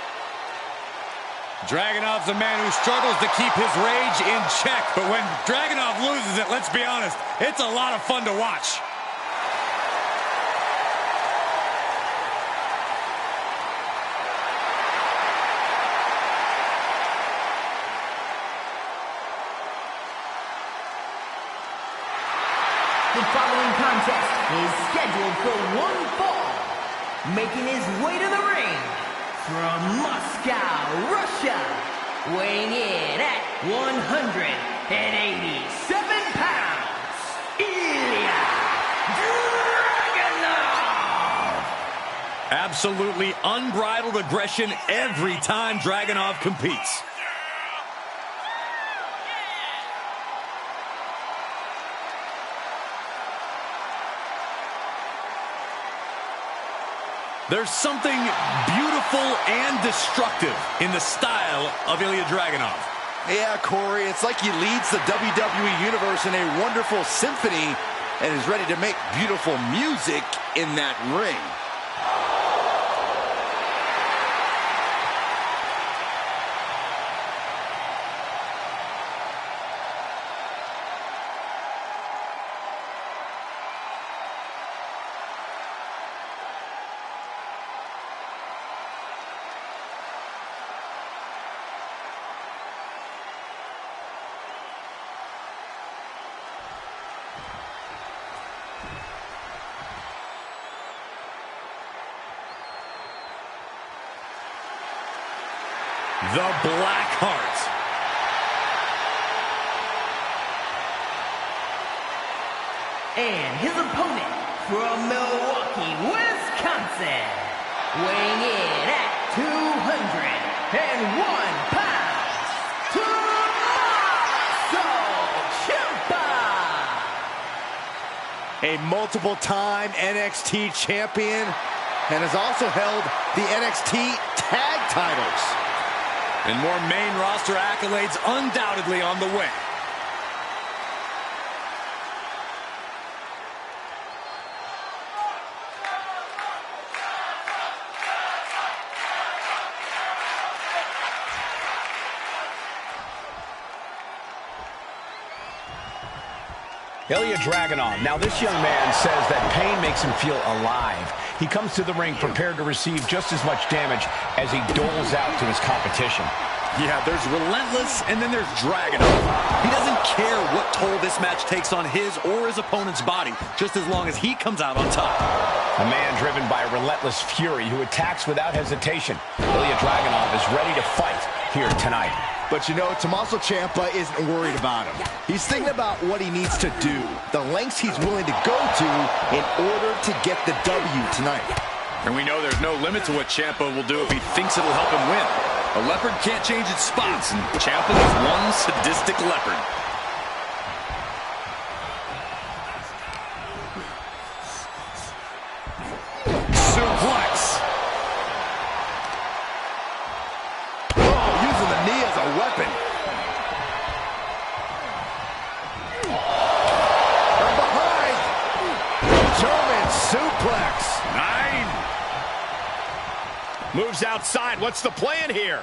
Dragunov's a man who struggles to keep his rage in check, but when Dragunov loses it, let's be honest, it's a lot of fun to watch. The following contest is scheduled for 1 fall. Making his way to the ring from Moscow, Russia, weighing in at 187 pounds, Ilya Dragunov. Absolutely unbridled aggression every time Dragunov competes. There's something beautiful and destructive in the style of Ilya Dragunov. Yeah, Corey, it's like he leads the WWE Universe in a wonderful symphony and is ready to make beautiful music in that ring. the Black Heart. And his opponent from Milwaukee, Wisconsin, weighing in at 201 pounds, Tommaso Ciampa! A multiple-time NXT champion, and has also held the NXT tag titles. And more main roster accolades undoubtedly on the way. Ilya Dragunov. Now, this young man says that pain makes him feel alive. He comes to the ring prepared to receive just as much damage as he doles out to his competition. Yeah, there's Relentless, and then there's Dragunov. He doesn't care what toll this match takes on his or his opponent's body, just as long as he comes out on top. A man driven by a relentless fury who attacks without hesitation. Ilya Dragunov is ready to fight here tonight. But you know, Tommaso Ciampa isn't worried about him. He's thinking about what he needs to do, the lengths he's willing to go to in order to get the W tonight. And we know there's no limit to what Ciampa will do if he thinks it'll help him win. A leopard can't change its spots, and Ciampa is one sadistic leopard. Suplex. Oh, using the knee as a weapon. From behind. German suplex. 9. Moves outside. What's the plan here?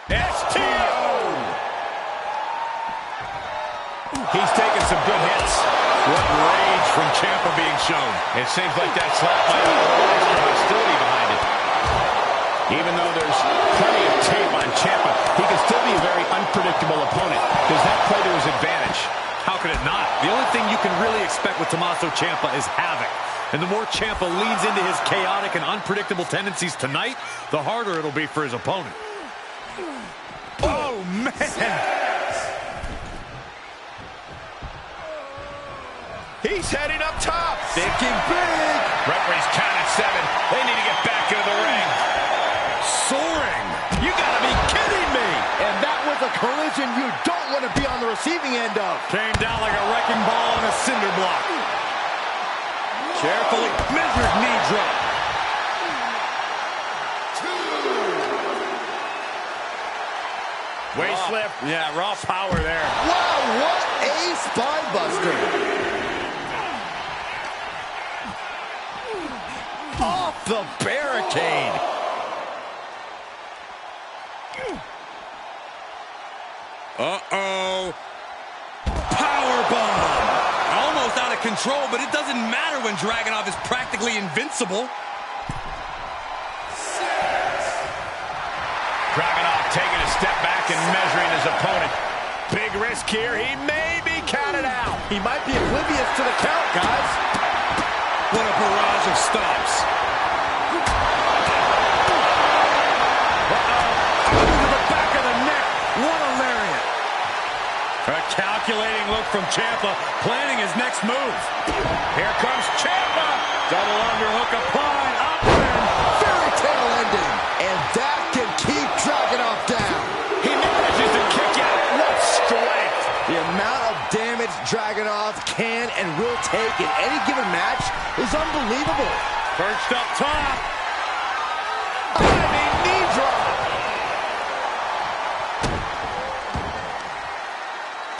STO! He's taking some good hits. What rage from Ciampa being shown. It seems like that slap might have a little extra hostility behind it. Even though there's plenty of tape on Ciampa, he can still be a very unpredictable opponent. Does that play to his advantage? How could it not? The only thing you can really expect with Tommaso Ciampa is havoc. And the more Ciampa leans into his chaotic and unpredictable tendencies tonight, the harder it'll be for his opponent. Oh, man! He's heading up top. Thinking big. Referee's count at 7. They need to get back into the ring. Soaring. You gotta be kidding me! And that was a collision you don't want to be on the receiving end of. Came down like a wrecking ball on a cinder block. Carefully measured knee drop. 2. Waist slip. Yeah, raw power there. Wow, what a spine buster. Off the barricade. Uh-oh. Powerbomb. Almost out of control, but it doesn't matter when Dragunov is practically invincible. Dragunov taking a step back and measuring his opponent. Big risk here. He may be counted out. He might be oblivious to the count, guys. What a barrage of stops. To the back of the neck. What a lariat. A calculating look from Ciampa, planning his next move. Here comes Ciampa. Double underhook applied. Up and Fairy tale ending. And that can keep Dragunov down. He manages to kick out. What strength. The amount of damage Dragunov can and will take in any given match is unbelievable. perched up top. Diving knee drop.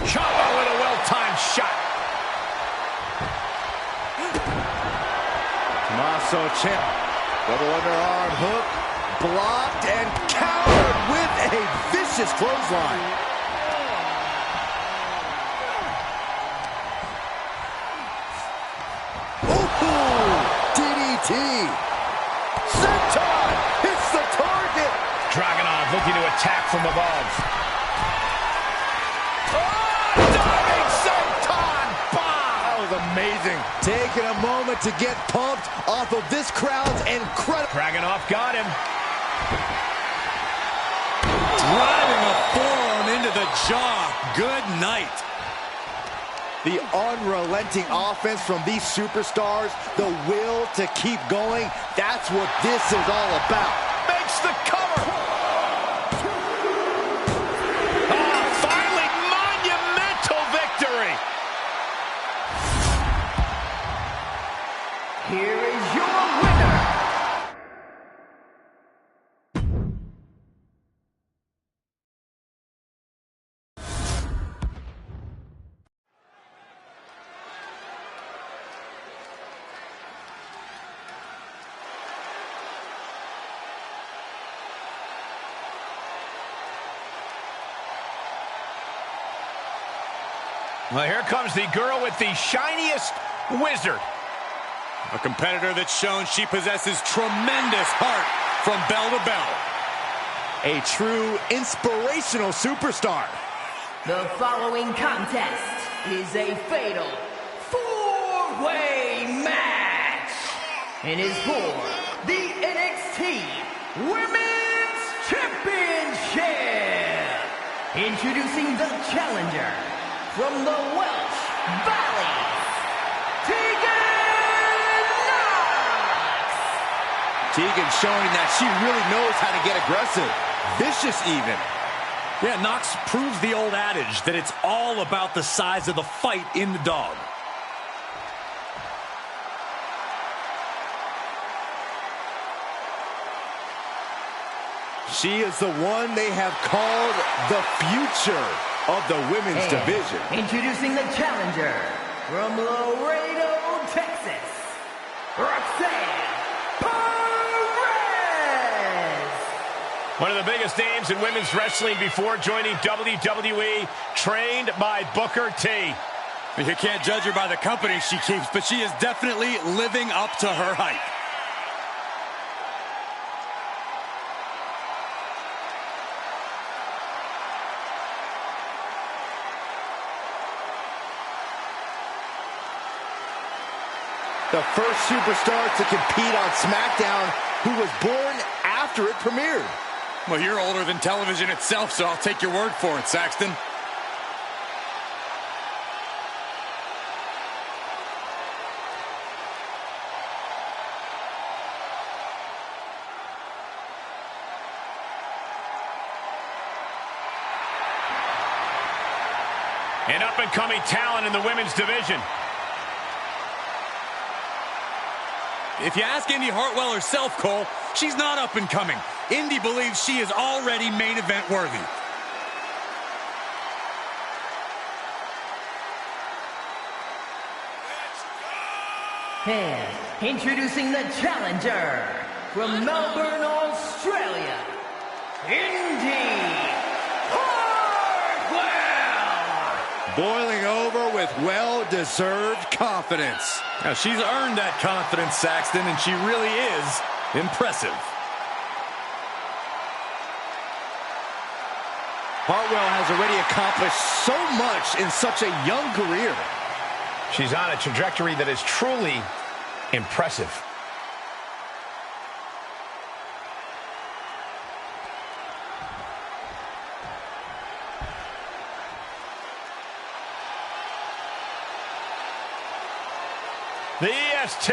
Ciampa with a well-timed shot. Tommaso Ciampa. Double underarm hook. Blocked and countered with a vicious clothesline. DDT. Senton hits the target. Dragunov looking to attack from above. Diving Senton bomb. That was amazing. Taking a moment to get pumped off of this crowd's incredible. Dragunov got him. driving a forearm into the jaw. Good night. The unrelenting offense from these superstars, the will to keep going, that's what this is all about. Makes the cover. Finally, monumental victory. Here is your winner. Well, here comes the girl with the shiniest wizard. A competitor that's shown she possesses tremendous heart from bell to bell. A true inspirational superstar. The following contest is a fatal four-way match and is for the NXT Women's Championship. Introducing the challenger from the Welsh Valleys, Tegan showing that she really knows how to get aggressive, vicious even. Yeah, Knox proves the old adage that it's all about the size of the fight in the dog. She is the one they have called the future of the women's division. Introducing the challenger from Laredo, Texas, Roxanne Perez. One of the biggest names in women's wrestling before joining WWE, trained by Booker T. You can't judge her by the company she keeps, but she is definitely living up to her hype. The first superstar to compete on SmackDown who was born after it premiered. Well, you're older than television itself, so I'll take your word for it, Saxton. An up-and-coming talent in the women's division. If you ask Indy Hartwell herself, Cole, she's not up and coming. Indy believes she is already main event worthy. And introducing the challenger from Melbourne, Australia, Indy Hartwell. Boiling over with well-deserved confidence. Now, she's earned that confidence, Saxton, and she really is impressive. Hartwell has already accomplished so much in such a young career. She's on a trajectory that is truly impressive. The EST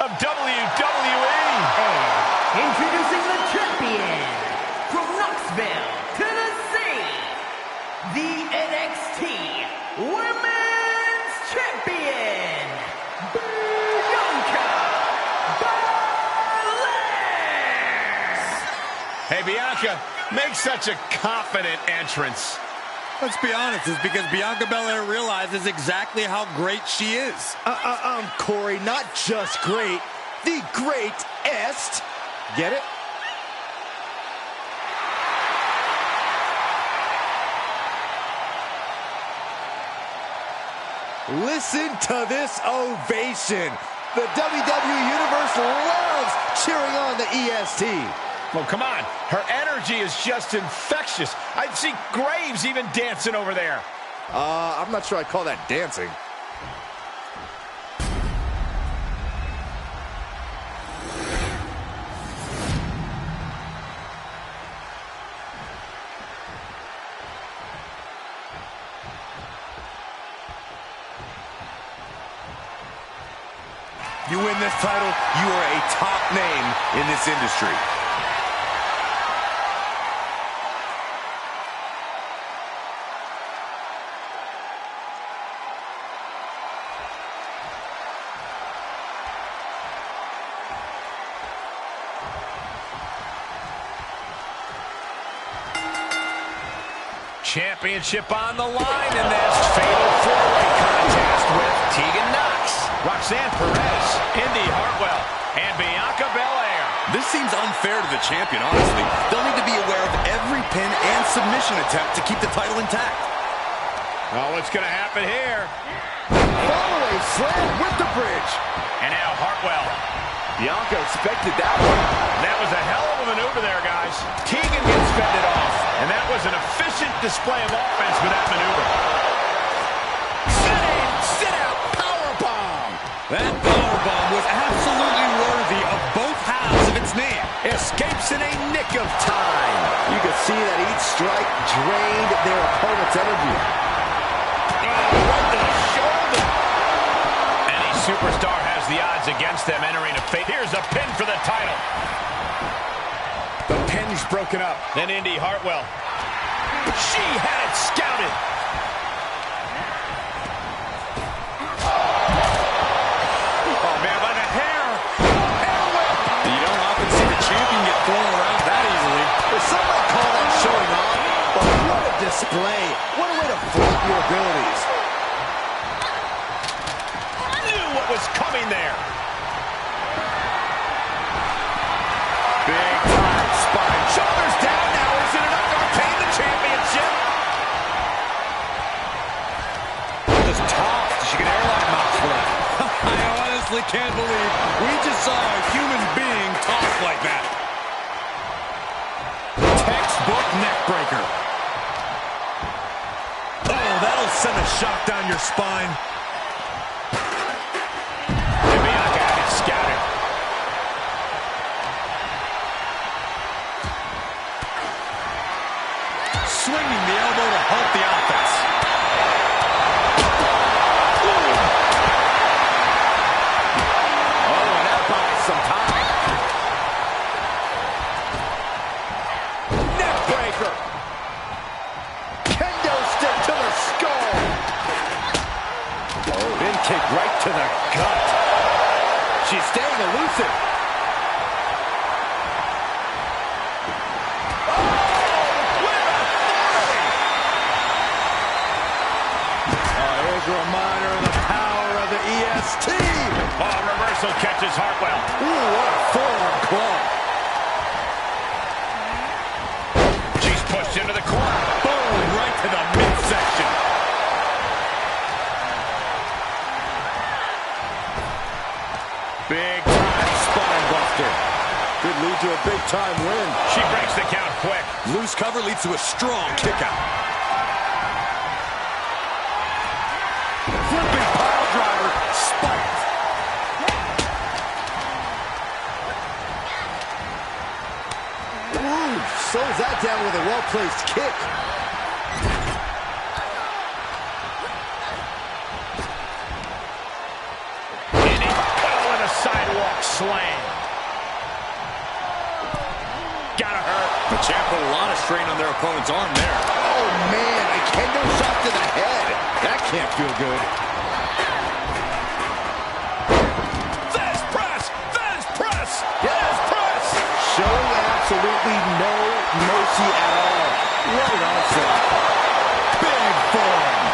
of WWE. And introducing the champion from Knoxville, Tennessee, the NXT Women's Champion, Bianca Belair. Hey, Bianca, make such a confident entrance. Let's be honest, it's because Bianca Belair realizes exactly how great she is. Corey, not just great, the greatest. Get it? Listen to this ovation. The WWE Universe loves cheering on the EST. Well, come on. Her energy is just infectious. I see Graves even dancing over there. I'm not sure I'd call that dancing. You win this title, you are a top name in this industry. Championship on the line in this fatal four-way contest with Tegan Knox, Roxanne Perez, Indy Hartwell, and Bianca Belair. This seems unfair to the champion, honestly. They'll need to be aware of every pin and submission attempt to keep the title intact. Well, what's going to happen here? Fallaway slam with the bridge. And now Hartwell. Bianca expected that one. That was a hell of a maneuver there, guys. Tegan gets fended off, and that was an efficient display of offense with that maneuver. Sit-out powerbomb. That powerbomb was absolutely worthy of both halves of its name. Escapes in a nick of time. You could see that each strike drained their opponent's energy. Right to the shoulder. Any superstar has the odds against them entering a fate. Here's a pin for the title. The pin's broken up. Then Indy Hartwell. She had it scouted. Oh, man, by the hair. Hair whip. You don't often see the champion get thrown around that easily. Some might call that showing off, but what a display. What a way to flaunt your abilities. Knew what was coming there. Big time spine. Shoulders down now. Is it enough to retain the championship? Just tossed. She can airline mouse for that. I honestly can't believe we just saw a human being tossed like that. Textbook neck breaker. Oh, that'll send a shock down your spine. And Bianca had it scouted. Swinging the elbow to halt the offense. Oh, and that buys some time. Neck breaker. Kendo stick to the skull. Oh, then kick right to the gut. She's staying elusive. A reminder of the power of the EST. Oh, reversal catches Hartwell. Ooh, what a forearm club. She's pushed into the corner. Boom, right to the midsection. Big time spine buster. Could lead to a big time win. She breaks the count quick. Loose cover leads to a strong kick out. Flipping pile driver, spiked. Ooh, slows that down with a well-placed kick. Indy, oh, and a sidewalk slam. Gotta hurt. The champ put a lot of strain on their opponent's arm there. Oh, man, a kendo shot to the head. That can't feel good. Fez press! Fez press! Fez press! Showing absolutely no mercy at all. What an onslaught. Big forearm.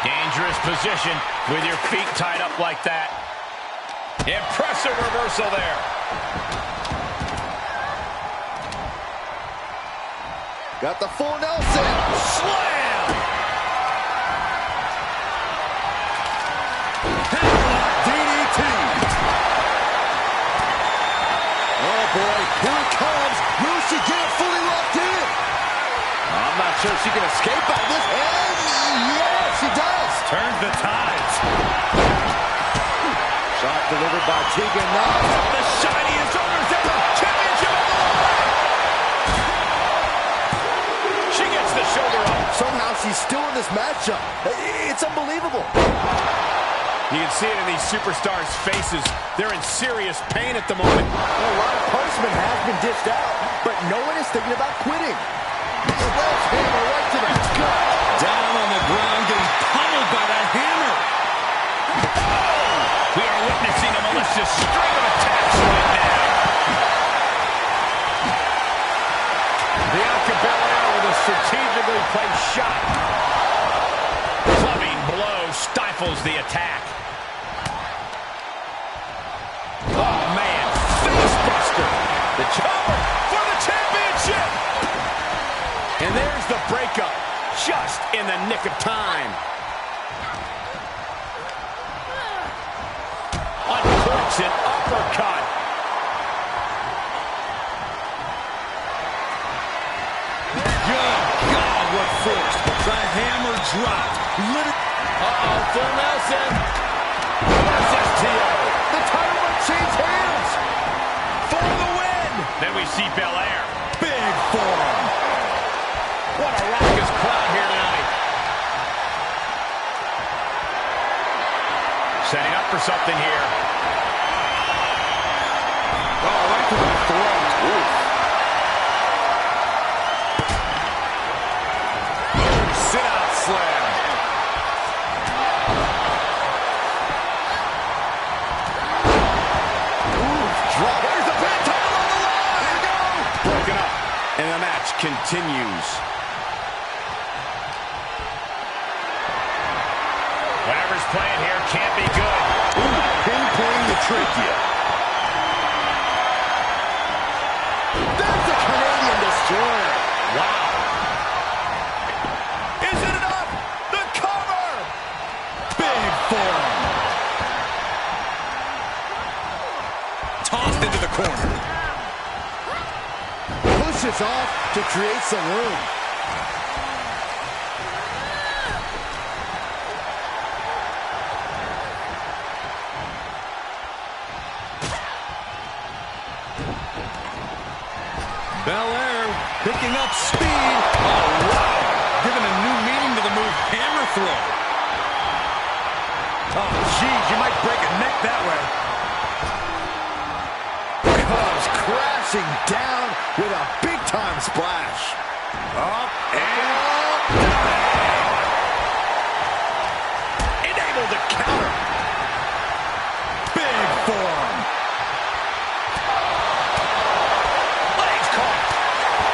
Dangerous position with your feet tied up like that. Impressive reversal there. Got the full Nelson. Slam! Headlock DDT. Oh, boy. Here it comes. Will she get it fully locked in? I'm not sure she can escape out of this. And yeah, she does. Turns the tides. Shot delivered by Tegan Knox. The shiniest shoulders ever. Championship on the line. somehow she's still in this matchup. It's unbelievable. You can see it in these superstars' faces. They're in serious pain at the moment. A lot of punishment has been dished out, but no one is thinking about quitting. Hammer right to the gut. Down on the ground, getting pummeled by that hammer. We are witnessing a malicious string of attacks right now. Bianca Belair with a strategically placed shot. Clubbing blow stifles the attack. Oh, man. Face buster. The cover for the championship. And there's the breakup. Just in the nick of time. Uncorks an uppercut. Good God, what force. The hammer dropped. Uh-oh, full Nelson. SSTO. The title might change hands. For the win. Then we see Belair. Big forearm. What a raucous crowd here tonight. Setting up for something here. Oh, right to the throat. Sit-out slam. Drop. There's the pin. Title on the line. There we go. Broken up. And the match continues. Whatever's playing here can't be good. Pinpointing the trachea. That's a Canadian destroyer. Wow. Is it enough? The cover. Big forearm. Tossed into the corner. Pushes off to create some room. Belair picking up speed. Oh, wow. Giving a new meaning to the move, hammer throw. Oh, geez, you might break a neck that way. Comes crashing down with a big-time splash. Up and up. Unable to counter. Big forearm. Legs caught.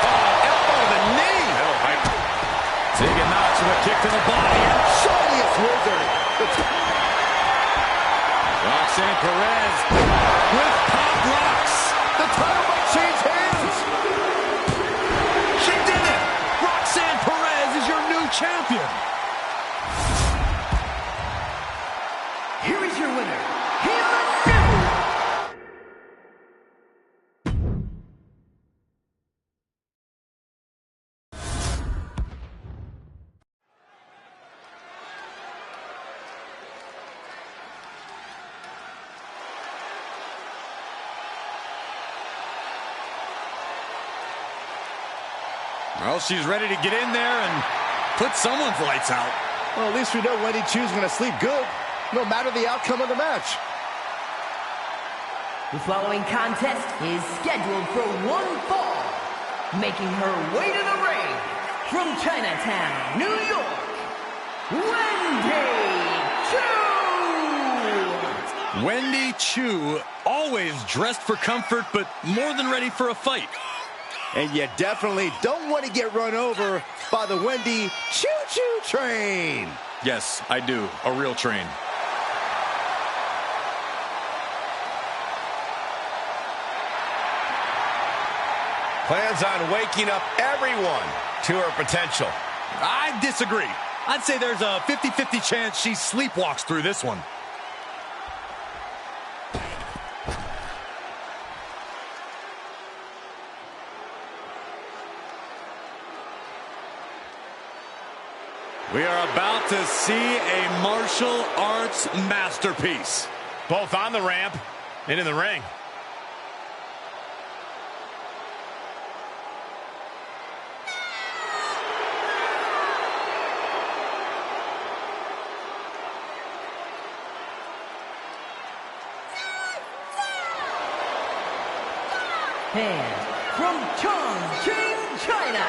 Oh, elbow to the knee. That'll hype. Taking knots with a kick to the body. Shiniest wizard. Roxanne Perez with pop rocks. The title might change hands. She did it. Roxanne Perez is your new champion. Here is your winner, Hero. Well, she's ready to get in there and put someone's lights out. Well, at least we know Wwe 2's going to sleep good, no matter the outcome of the match. The following contest is scheduled for one fall, making her way to the ring from Chinatown, New York, Wwe 2, always dressed for comfort, but more than ready for a fight. And you definitely don't want to get run over by the Wwe choo-choo train. Yes, I do. A real train. Plans on waking up everyone to her potential. I disagree. I'd say there's a 50-50 chance she sleepwalks through this one. We are about to see a martial arts masterpiece. Both on the ramp and in the ring. And from Chongqing, China,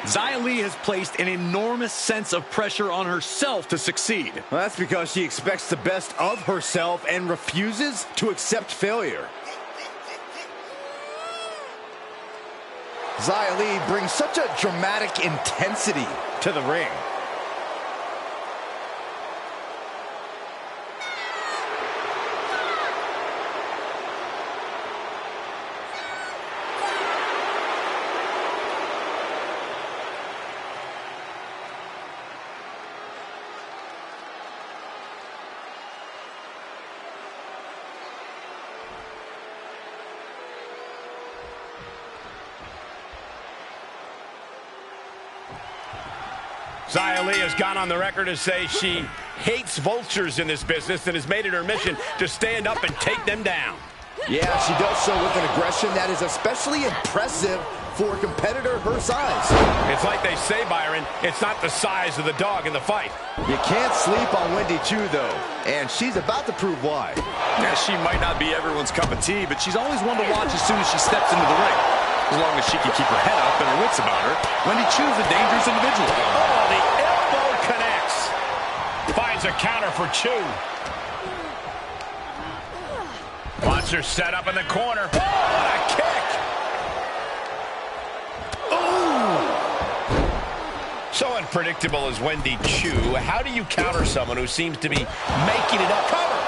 Xia Li has placed an enormous sense of pressure on herself to succeed. Well, that's because she expects the best of herself and refuses to accept failure. Xia Li brings such a dramatic intensity to the ring. Xia Li has gone on the record to say she hates vultures in this business and has made it her mission to stand up and take them down. Yeah, she does so with an aggression that is especially impressive for a competitor her size. It's like they say, Byron, it's not the size of the dog in the fight. You can't sleep on Wendy Chu, though, and she's about to prove why. Yeah, she might not be everyone's cup of tea, but she's always one to watch as soon as she steps into the ring. As long as she can keep her head up and her wits about her, Wendy Chu's a dangerous individual. Oh, the elbow connects. Finds a counter for Chu. Wants her set up in the corner. Oh, what a kick. Oh! So unpredictable as Wendy Chu. How do you counter someone who seems to be making it up? Cover.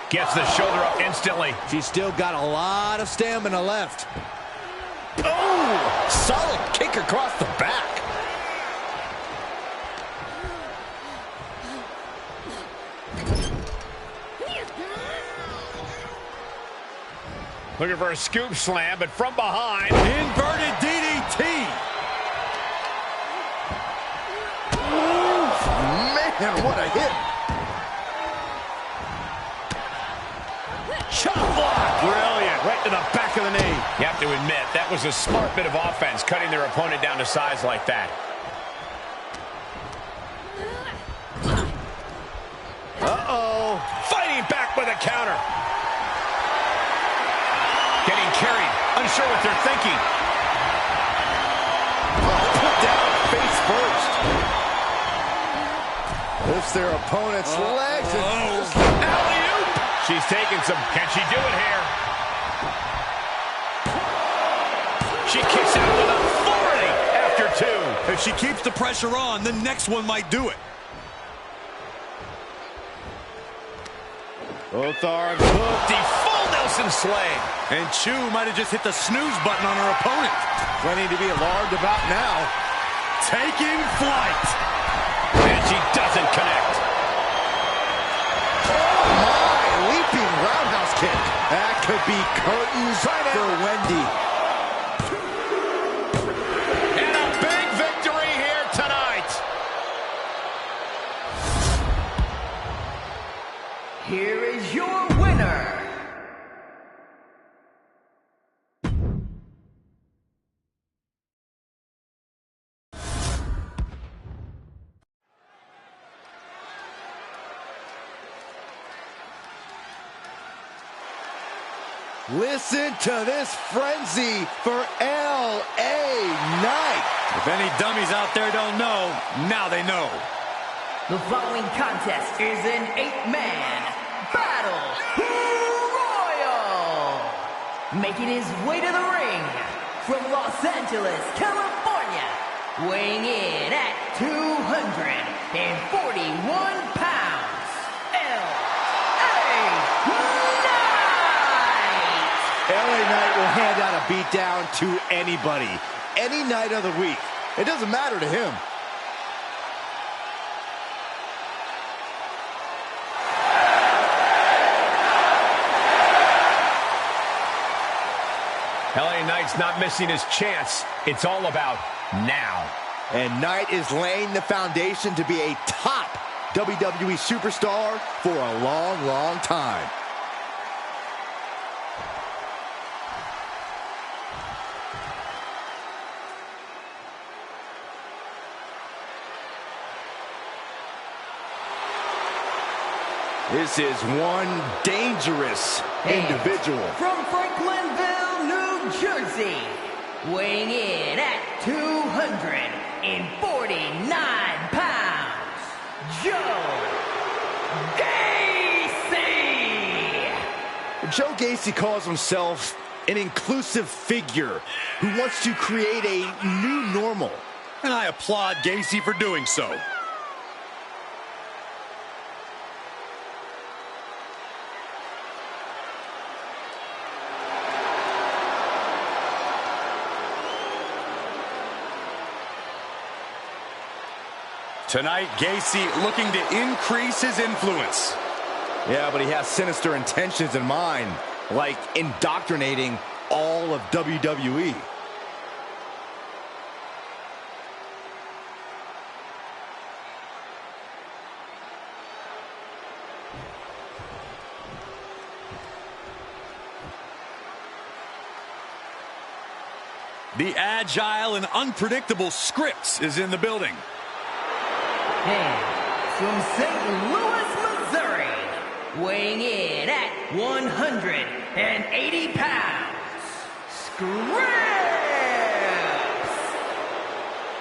Gets the shoulder up instantly. She's still got a lot of stamina left. Oh! Solid kick across the back. Looking for a scoop slam, but from behind. Inverted DDT. Man, what a hit. Chop block. Brilliant. Right to the back of the knee. You have to admit, that was a smart bit of offense, cutting their opponent down to size like that. Uh-oh. Fighting back with a counter. Getting carried. Unsure what they're thinking. Put down face first. Lifts their opponent's legs. Alley-oop. She's taking some. Can she do it here? She kicks out with authority after two. If she keeps the pressure on, the next one might do it. Both arms hooked. The full Nelson slam. And Chu might have just hit the snooze button on her opponent. Plenty to be alarmed about now. Taking flight. And she doesn't connect. Oh my, leaping roundhouse kick. That could be curtains for Wendy. And a big victory here tonight. Here is your winner, Listen to this frenzy for L.A. Knight. If any dummies out there don't know, now they know. the following contest is an 8-man battle royal. Making his way to the ring from Los Angeles, California, weighing in at 241 pounds, L.A. Knight. L.A. Knight will hand out a beatdown to anybody, any night of the week. It doesn't matter to him. LA Knight's not missing his chance. It's all about now. And Knight is laying the foundation to be a top WWE superstar for a long, long time. This is one dangerous individual. From Franklinville, New Jersey, weighing in at 249 pounds, Joe Gacy! Joe Gacy calls himself an inclusive figure who wants to create a new normal. And I applaud Gacy for doing so. Tonight, Gacy looking to increase his influence. Yeah, but he has sinister intentions in mind, like indoctrinating all of WWE. The agile and unpredictable Scripps is in the building. And from St. Louis, Missouri, weighing in at 180 pounds, Scripps!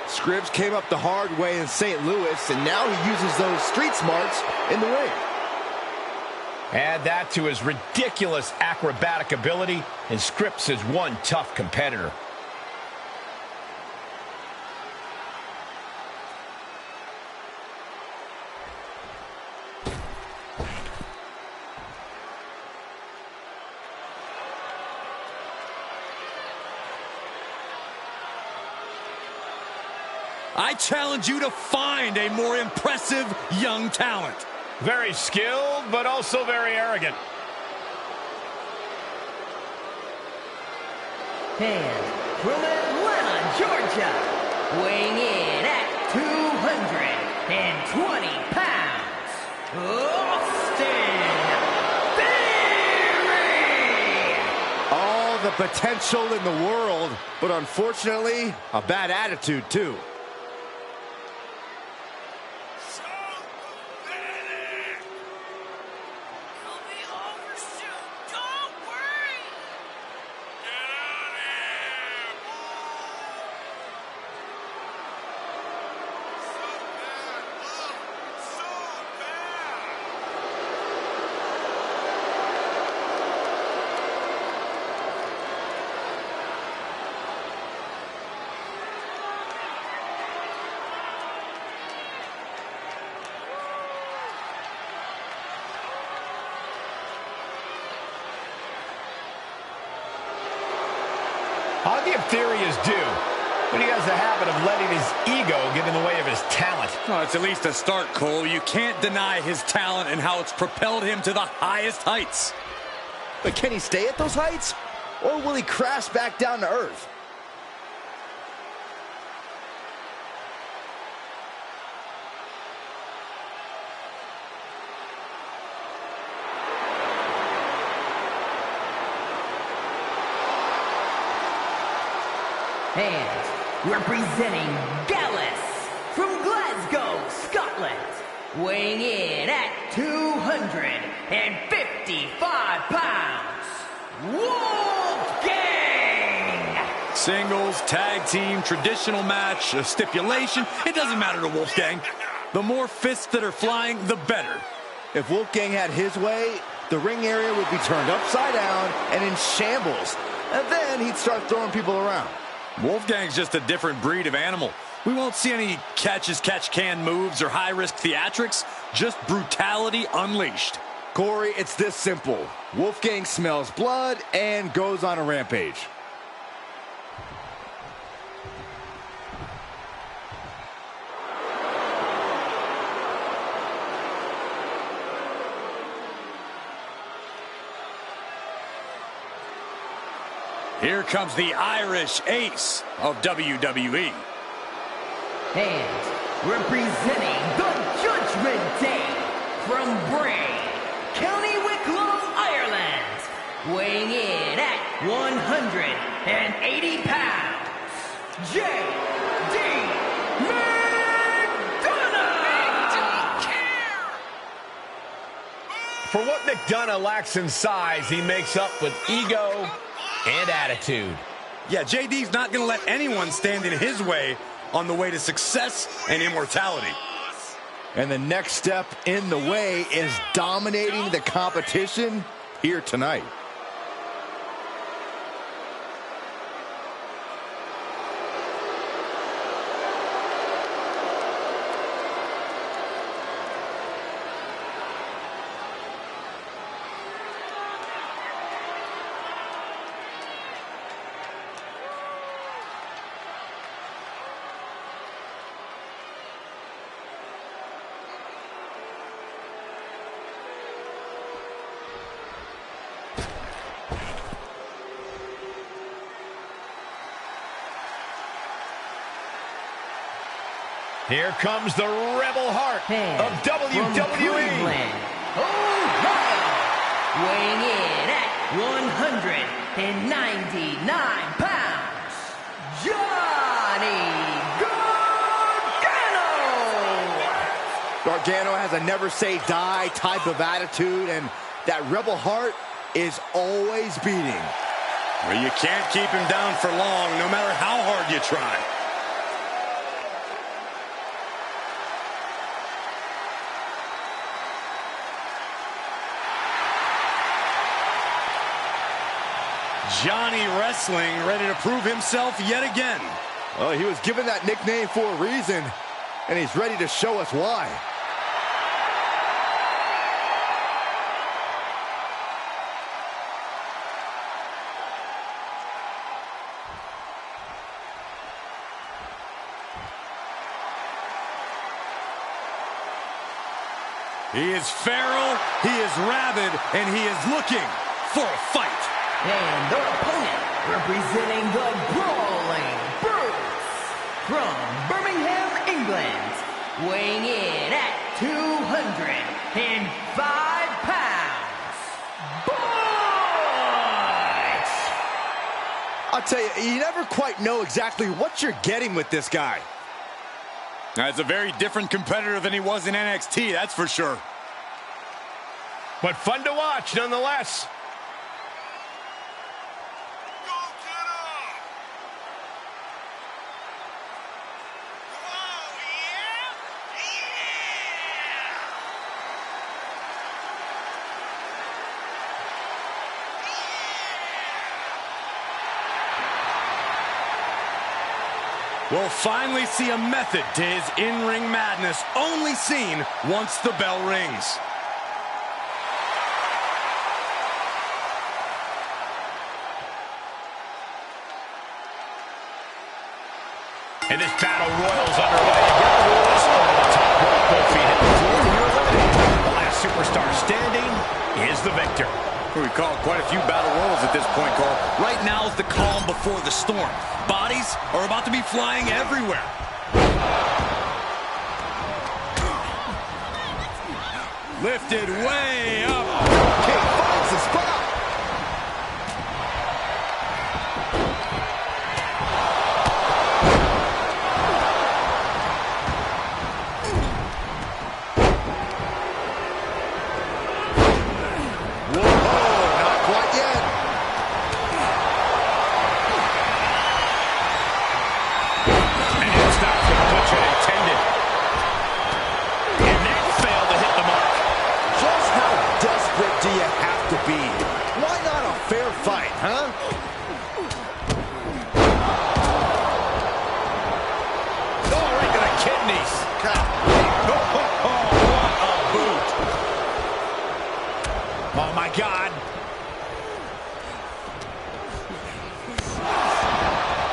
Scripps came up the hard way in St. Louis, and now he uses those street smarts in the ring. Add that to his ridiculous acrobatic ability, and Scripps is one tough competitor. I challenge you to find a more impressive young talent. Very skilled, but also very arrogant. And from Atlanta, Georgia, weighing in at 220 pounds, Austin Theory! All the potential in the world, but unfortunately, a bad attitude too. I'll give Theory his due, but he has a habit of letting his ego get in the way of his talent. Well, it's at least a start, Cole. You can't deny his talent and how it's propelled him to the highest heights. But can he stay at those heights? Or will he crash back down to earth? And representing Gallus from Glasgow, Scotland, weighing in at 255 pounds, Wolfgang! Singles, tag team, traditional match, a stipulation, it doesn't matter to Wolfgang. The more fists that are flying, the better. If Wolfgang had his way, the ring area would be turned upside down and in shambles. And then he'd start throwing people around. Wolfgang's just a different breed of animal. We won't see any catch-as-catch-can moves or high-risk theatrics, just brutality unleashed. Corey, it's this simple. Wolfgang smells blood and goes on a rampage. Here comes the Irish ace of WWE. And representing the Judgment Day from Bray, County Wicklow, Ireland, weighing in at 180 pounds, J.D. McDonough! For what McDonough lacks in size, he makes up with ego and attitude. Yeah, JD's not going to let anyone stand in his way on the way to success and immortality. And the next step in the way is dominating the competition here tonight. Here comes the rebel heart of WWE. Weighing in at 199 pounds, Johnny Gargano! Gargano has a never-say-die type of attitude, and that rebel heart is always beating. Well, you can't keep him down for long, no matter how hard you try. Johnny Wrestling ready to prove himself yet again. Oh, he was given that nickname for a reason, and he's ready to show us why. He is feral, he is rabid, and he is looking for a fight. And their opponent, representing the Brawling Brutes from Birmingham, England, weighing in at 205 pounds, Butch! I'll tell you, you never quite know exactly what you're getting with this guy. That's a very different competitor than he was in NXT, that's for sure. But fun to watch nonetheless. We'll finally see a method to his in-ring madness, only seen once the bell rings. And this battle royal's underway. Again, the rules are the top rope. Both feet hit the floor. You're eliminated. The last superstar standing is the victor. We called quite a few battle royals at this point, Cole. Right now is the calm before the storm. Bodies are about to be flying everywhere. Lifted way up. King finds the spot. Oh, my God.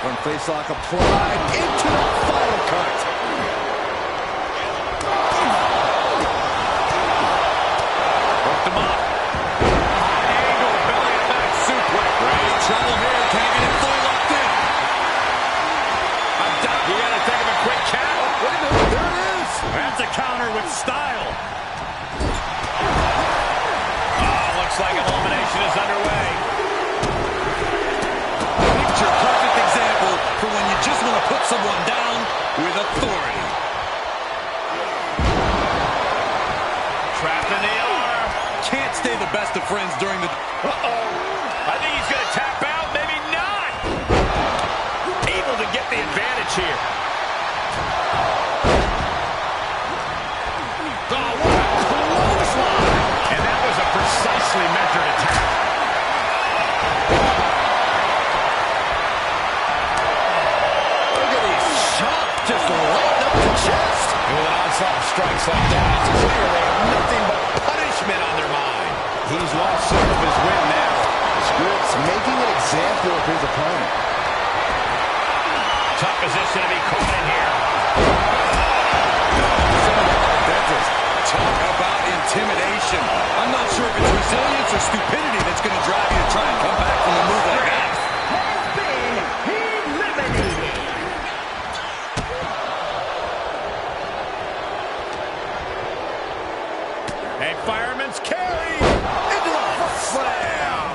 One face lock applied into the final cut. Hooked him up. High angle, belly to back suplex. Great trouble here. Can't get it fully locked in. You got to think of a quick count. Wait a minute, there it is. That's a counter with style. Looks like elimination is underway. Picture a perfect example for when you just want to put someone down with authority. Trapped in the arm. Can't can't stay the best of friends during the... Uh-oh. I think he's going to tap out. Maybe not. Able to get the advantage here. Oh, what a clothesline. And that was a precisely measured attack. Look at these shots just lighting up the chest. And with an onslaught of strikes like that, it's clear they have nothing but punishment on their mind. He's lost sight of his win now. Scripps making an example of his opponent. Tough position to be caught in here. Talk about intimidation. I'm not sure if it's resilience or stupidity that's going to drive you to try and come back from a move like that. Has been eliminated. A fireman's carry into the foot slam.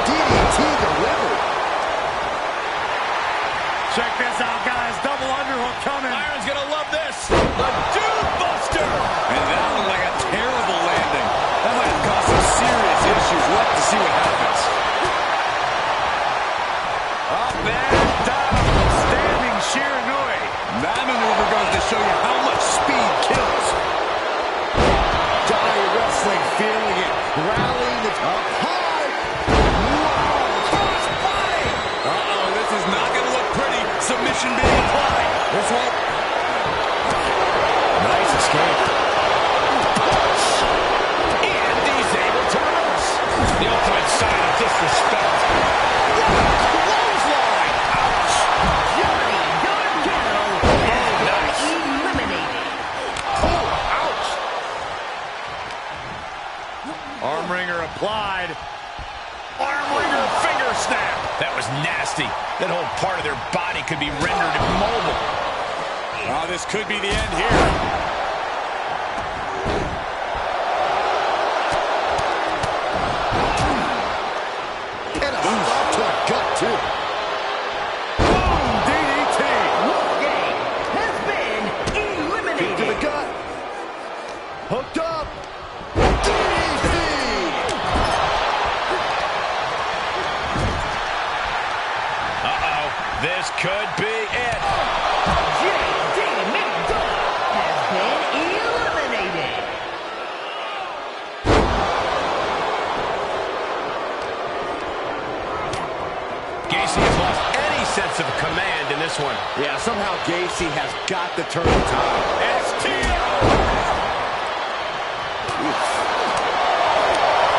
DDT delivered. Check this out, guys. Double underhook coming. Byron's going to love this. The Dude Buster. And that looked like a terrible landing. That might have caused some serious issues. We'll have to see what happens. Up and down. Standing Shiranui. That maneuver goes to show you how much speed kills. Dire wrestling, feeling it, rallying it up high. Wow, cross body. Uh-oh, this is not going to look pretty. Submission being applied. This one. Nice escape. Punch. And he's able to reverse. The ultimate sign of disrespect. Clothesline. Ouch. Johnny Gargano has Nice. been eliminated. Oh, ouch. Arm wringer applied. Arm wringer finger snap. That was nasty. That whole part of their body could be rendered immobile. Oh, this could be the end here. And a stop to the gut, too. Boom, DDT. Wolfgang has been eliminated. To the gut. Hooked up. DDT. Uh-oh. This could be it. J.D. McDonald has been eliminated. Gacy has lost any sense of command in this one. Yeah, somehow Gacy has got to turn the tide. STO!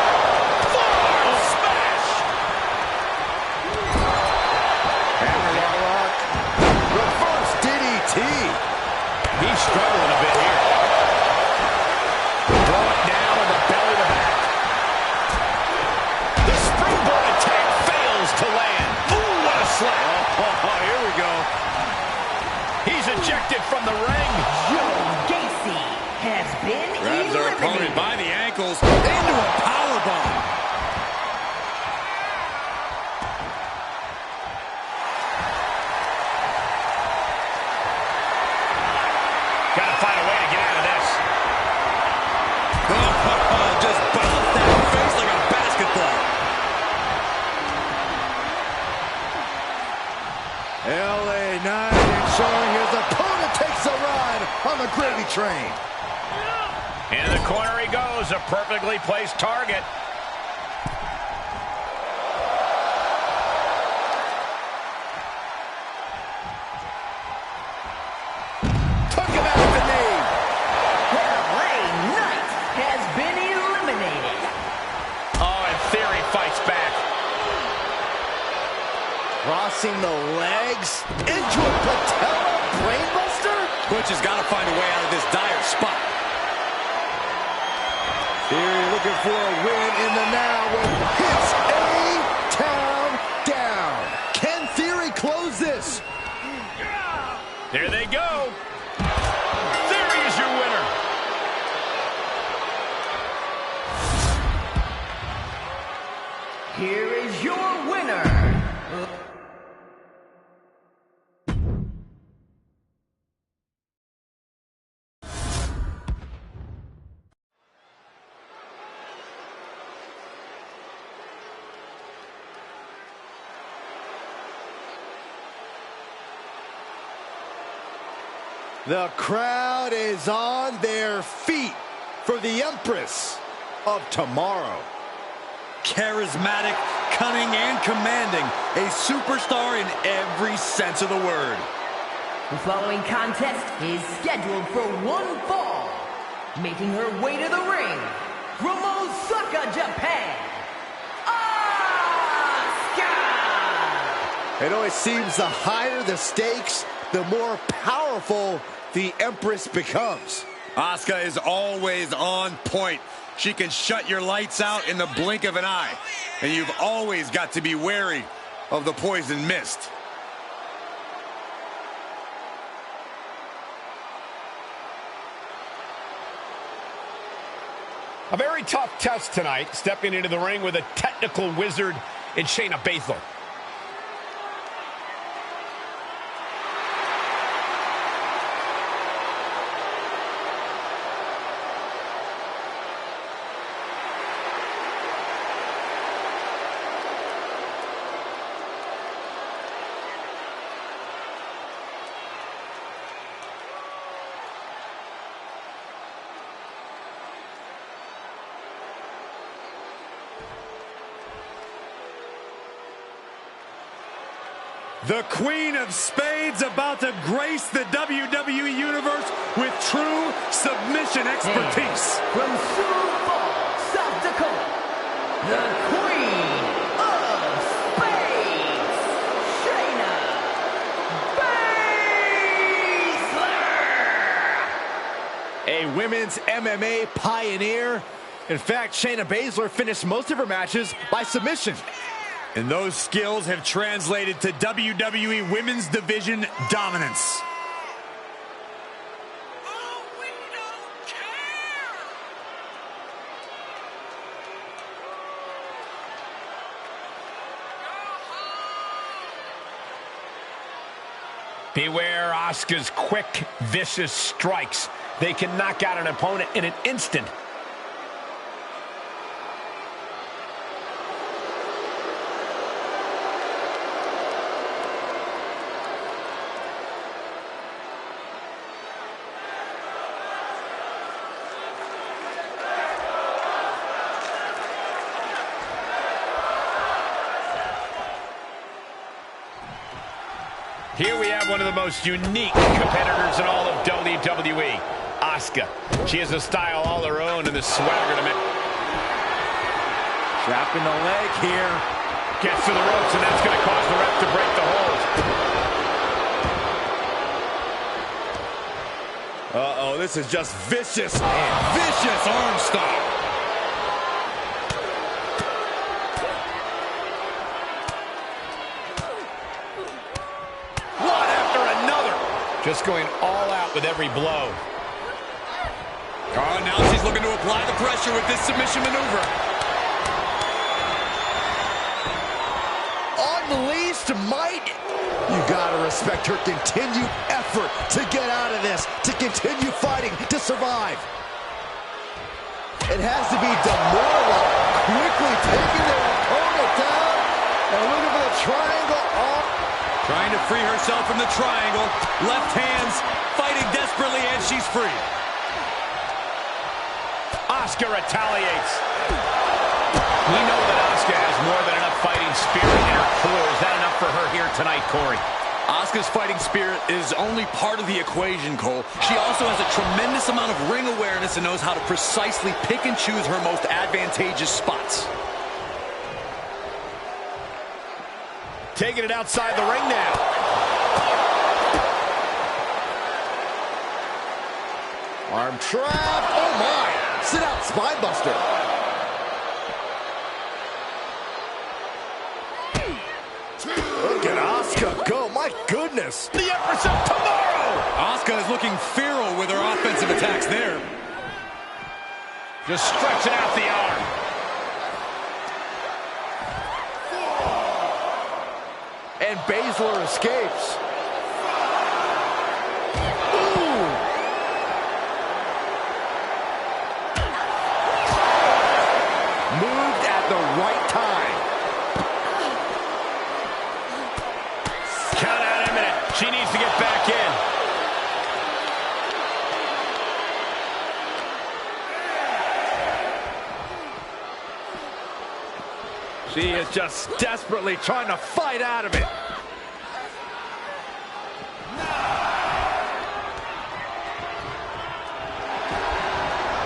Forward smash! Hammerlock. Reverse DDT. He's struggling a bit here. Throw it down in the belly to back. The springboard attack fails to land. Ooh, what a slap. Oh, here we go. He's ejected from the ring. Joe Gacy has been Grabs our opponent eliminated. by the ankles into a powerbomb. Got to find a way to get out of this. Just bounced that face like a basketball. LA Knight ensuring his opponent takes a ride on the gravy train. In the corner he goes, a perfectly placed target. Took him out of the knee. LA Knight has been eliminated. Oh, and Theory fights back. Crossing the legs into a patella brainbuster. Butch has got to find a way out of this dire spot. Theory looking for a win in the now with hits A-Town down. Can Theory close this? There they go. Theory is your winner. Here is your winner. The crowd is on their feet for the Empress of Tomorrow. Charismatic, cunning, and commanding. A superstar in every sense of the word. The following contest is scheduled for one fall. Making her way to the ring from Osaka, Japan, Asuka! It always seems the higher the stakes, the more powerful the Empress becomes. Asuka is always on point. She can shut your lights out in the blink of an eye. And you've always got to be wary of the poison mist. A very tough test tonight, stepping into the ring with a technical wizard in Shayna Baszler. The Queen of Spades about to grace the WWE Universe with true submission expertise. From Sioux Falls, South Dakota, the Queen of Spades, Shayna Baszler! A women's MMA pioneer. In fact, Shayna Baszler finished most of her matches by submission. And those skills have translated to WWE Women's Division dominance. Beware Asuka's quick, vicious strikes. They can knock out an opponent in an instant. Here we have one of the most unique competitors in all of WWE, Asuka. She has a style all her own and the swagger to make. Trapping the leg here. Gets to the ropes, and that's going to cause the ref to break the hold. Uh-oh, this is just vicious. Vicious arm stomp. Just going all out with every blow. Oh, now she's looking to apply the pressure with this submission maneuver. Unleashed might. You gotta respect her continued effort to get out of this, to continue fighting, to survive. It has to be demoralized, quickly taking their opponent down, and looking for the triangle off. Trying to free herself from the triangle. Left hands, fighting desperately, and she's free. Asuka retaliates. We know that Asuka has more than enough fighting spirit in her core. Is that enough for her here tonight, Corey? Asuka's fighting spirit is only part of the equation, Cole. She also has a tremendous amount of ring awareness and knows how to precisely pick and choose her most advantageous spots. Taking it outside the ring now. Arm trap. Oh, my. Sit out spine buster. Look at Asuka go. My goodness. The Empress of Tomorrow. Asuka is looking feral with her offensive attacks there. Just stretching out the arm. And Baszler escapes. Ooh. Moved at the right time. Count out in a minute. She needs to get back in. She is just desperately trying to fight out of it.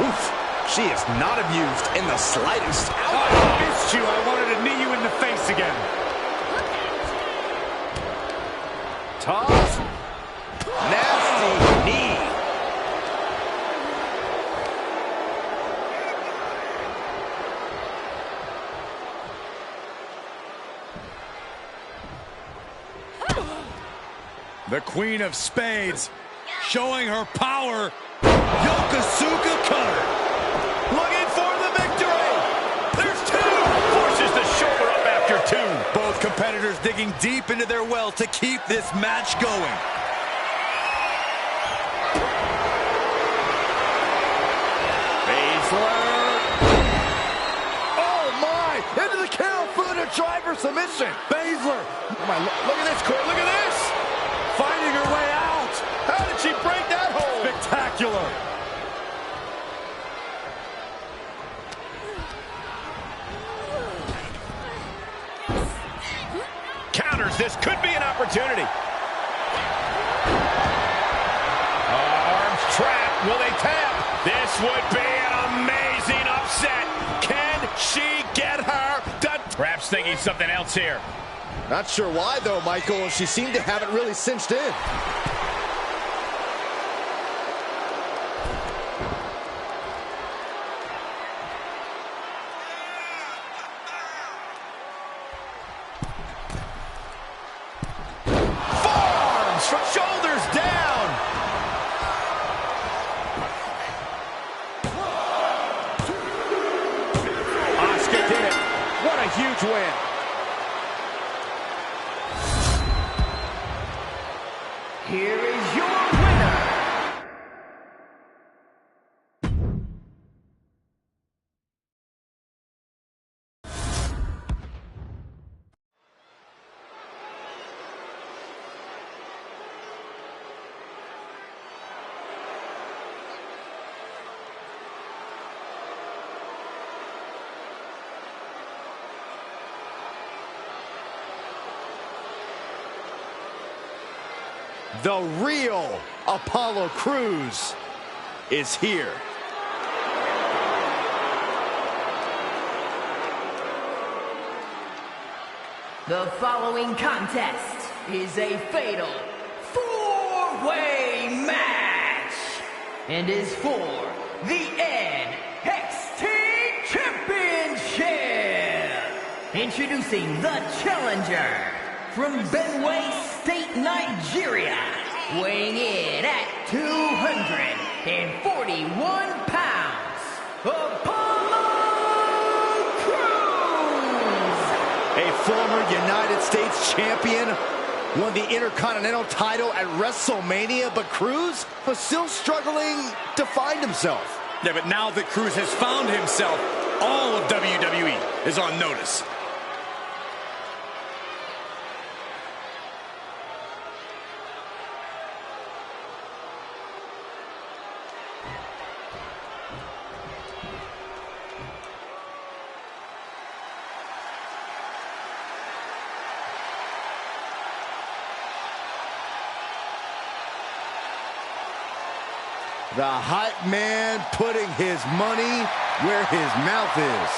Oof. She is not amused in the slightest. I missed you. I wanted to knee you in the face again. Toss. Nasty knee. The Queen of Spades showing her power. Yokosuka cutter. Looking for the victory. There's two. Forces the shoulder up after two. Both competitors digging deep into their well to keep this match going. Oh my! Into the count for the driver submission. Baszler. Come on, look at this, Corey. Look at this. Finding her way out. How did she break that hold? Spectacular. Counters. This could be an opportunity. Arms trapped. Will they tap? This would be an amazing upset. Can she get her? Perhaps thinking something else here. Not sure why, though, Michael. She seemed to have it really cinched in. Forearms from shoulders down. Asuka did it. What a huge win. Here is your winner, The real Apollo Crews is here. The following contest is a fatal four-way match and is for the NXT Championship. Introducing the challenger from Benue State, Nigeria, weighing in at 241 pounds, Apollo Crews. A former United States champion, won the Intercontinental title at WrestleMania, but Crews was still struggling to find himself. Yeah, but now that Crews has found himself, all of WWE is on notice. The hype man putting his money where his mouth is.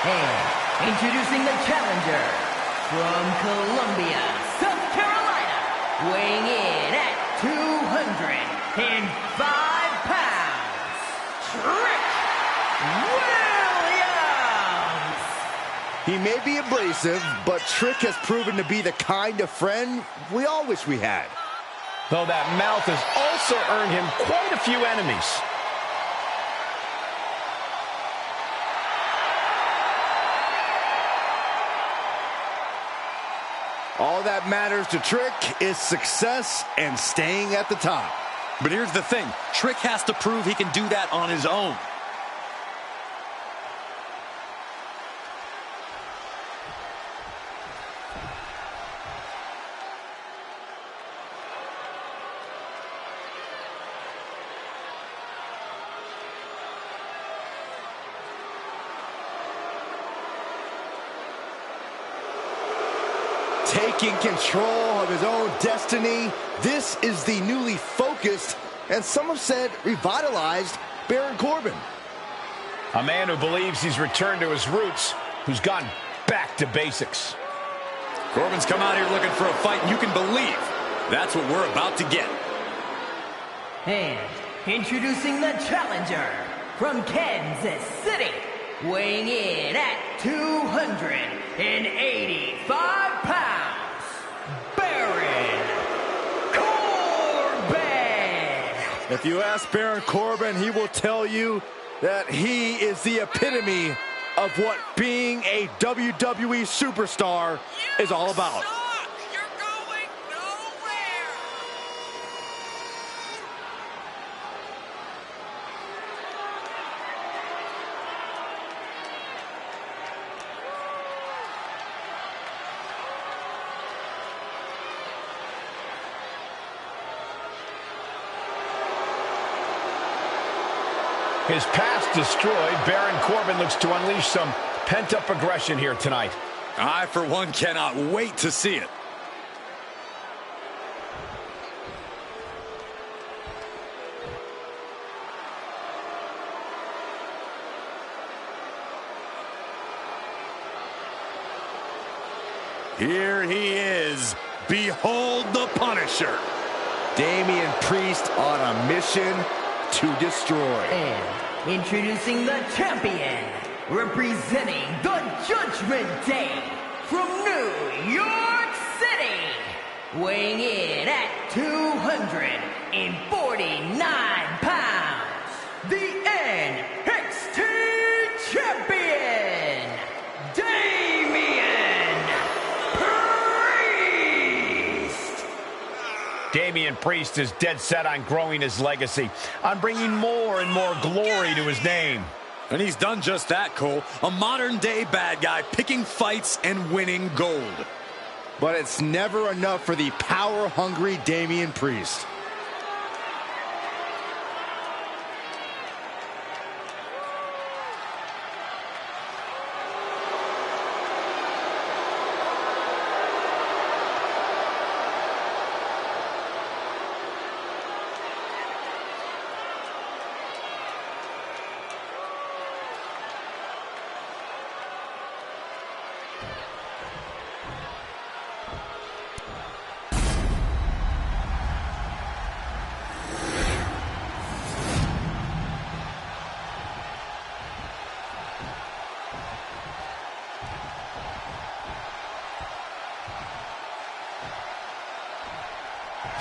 And introducing the challenger from Columbia, South Carolina, weighing in at 205 pounds, Trick Williams. He may be abrasive, but Trick has proven to be the kind of friend we all wish we had. Though that mouth has also earned him quite a few enemies. All that matters to Trick is success and staying at the top. But here's the thing, Trick has to prove he can do that on his own. taking control of his own destiny. This is the newly focused, and some have said revitalized, Baron Corbin. A man who believes he's returned to his roots, who's gone back to basics. Corbin's come out here looking for a fight, and you can believe that's what we're about to get. And introducing the challenger from Kansas City, weighing in at 285 pounds, Baron Corbin. If you ask Baron Corbin, he will tell you that he is the epitome of what being a WWE superstar is all about. You're going nowhere. His past destroyed, Baron Corbin looks to unleash some pent-up aggression here tonight. I, for one, cannot wait to see it. Here he is. Behold the Punisher. Damian Priest on a mission to destroy. And introducing the champion, representing the Judgment Day from New York City, weighing in at 249 pounds, the NXT champion, Damian Priest. Damian Priest is dead set on growing his legacy, on bringing more and more glory to his name. And he's done just that, Cole. A modern-day bad guy picking fights and winning gold. But it's never enough for the power-hungry Damian Priest.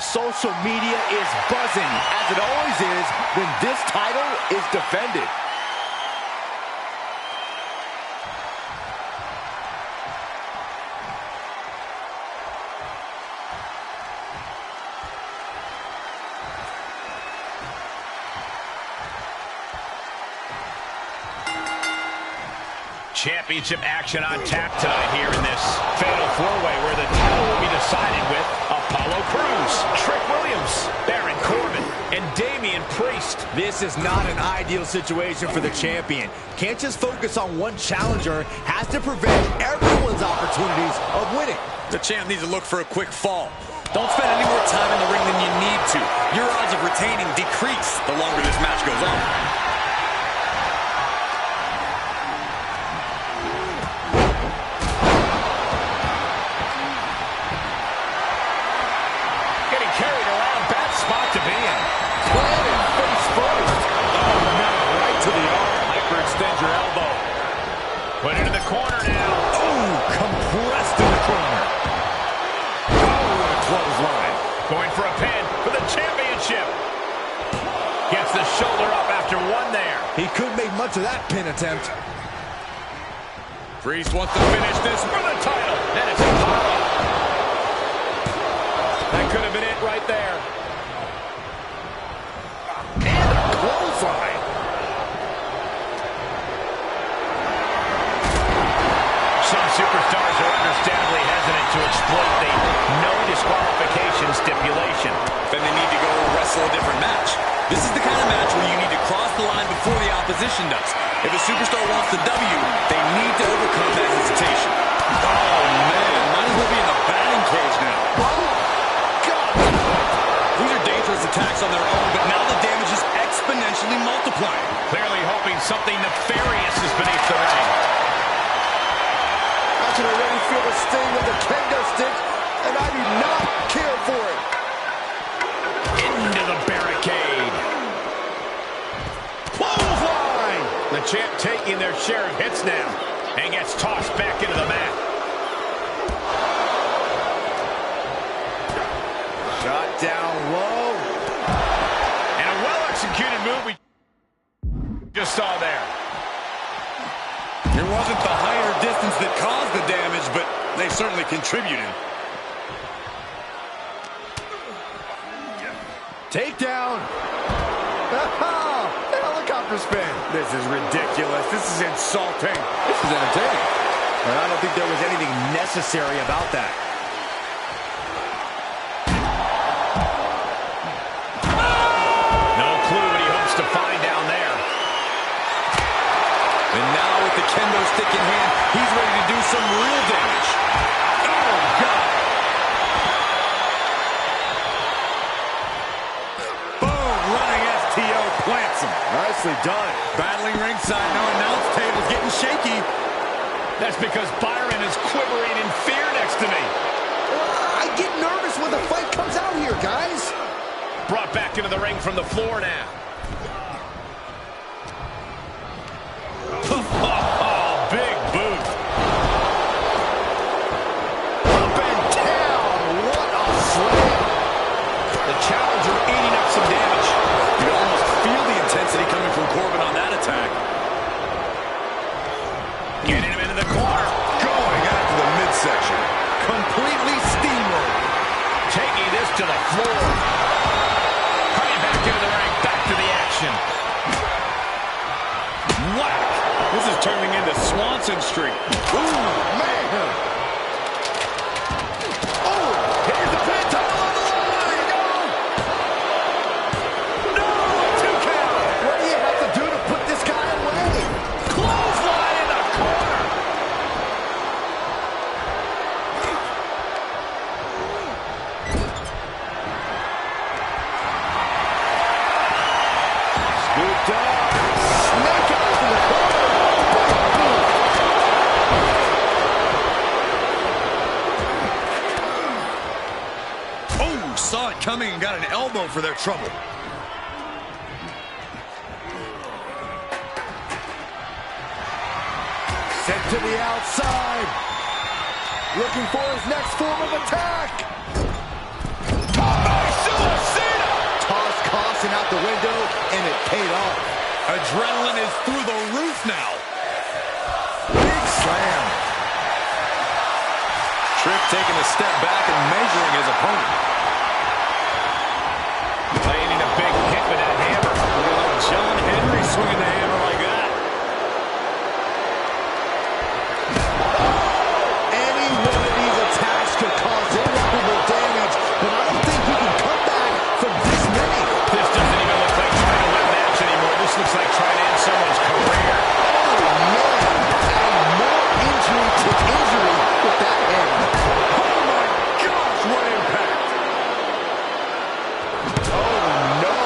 Social media is buzzing, as it always is when this title is defended. Championship action on tap tonight here in this fatal four-way where the title will be decided with Apollo Crews, Trick Williams, Baron Corbin, and Damian Priest. This is not an ideal situation for the champion. Can't just focus on one challenger, has to prevent everyone's opportunities of winning. The champ needs to look for a quick fall. Don't spend any more time in the ring than you need to. Your odds of retaining decrease the longer this match goes on. Put into the corner now. Ooh, compressed in the corner. Oh, what a clothesline. Going for a pin for the championship. Gets the shoulder up after one there. He couldn't make much of that pin attempt. Priest wants to finish this For the title. And it's Apollo. That could have been it right there. And a clothesline. Some superstars are understandably hesitant to exploit the no disqualification stipulation. Then they need to go wrestle a different match. This is the kind of match where you need to cross the line before the opposition does. If a superstar wants the W, they need to overcome that hesitation. Oh, man, might as well be in the batting cage now. These are dangerous attacks on their own, but now the damage is exponentially multiplying. Clearly hoping something nefarious is beneath the ring. I can already feel the sting of the kendo stick, and I do not care for it. Into the barricade. Clothesline! The champ taking their share of hits now, and gets tossed back into the mat. Shot down low. And a well-executed move we just saw there. It wasn't the height or distance that caused the damage, but they certainly contributed. Takedown. Helicopter spin. This is ridiculous. This is insulting. This is entertaining. But I don't think there was anything necessary about that. No clue what he hopes to find down there. And now with the kendo stick in hand, he's ready to do some real damage. Oh, God. Boom, running STO plants him. Nicely done. Battling ringside, no announce table's getting shaky. That's because Byron is quivering in fear next to me. I get nervous when the fight comes out here, guys. Brought back into the ring from the floor now. Oh, big boot. Up and down. What a slam. The challenger eating up some damage. You can almost feel the intensity coming from Corbin on that attack. Getting him into the corner. Going after the midsection. Completely steamrolled. Taking this to the floor. Coming back into the ring. Back to the action. Whack! This is turning into Swanson Street. Ooh, man. Oh, here's the pin title on the line. No. No, a 2 count. What do you have to do to put this guy away? Clothesline in the corner. Scooped up. Snake out to the corner. Oh, saw it coming and got an elbow for their trouble. Sent to the outside. Looking for his next form of attack. Tossed Carson out the window, and it paid off. Adrenaline is through the roof now. Big slam. Trick taking a step back and measuring his opponent. Landing a big hit with that hammer. Look at John Henry swinging the hammer like that. Any one of these attacks could cause irreparable damage, but I don't think we can come back from this many. This doesn't even look like trying to win a match anymore. This looks like trying to end someone's career. Oh, man. Add more injury to injury with that hand. Oh my gosh, what impact! Oh, no.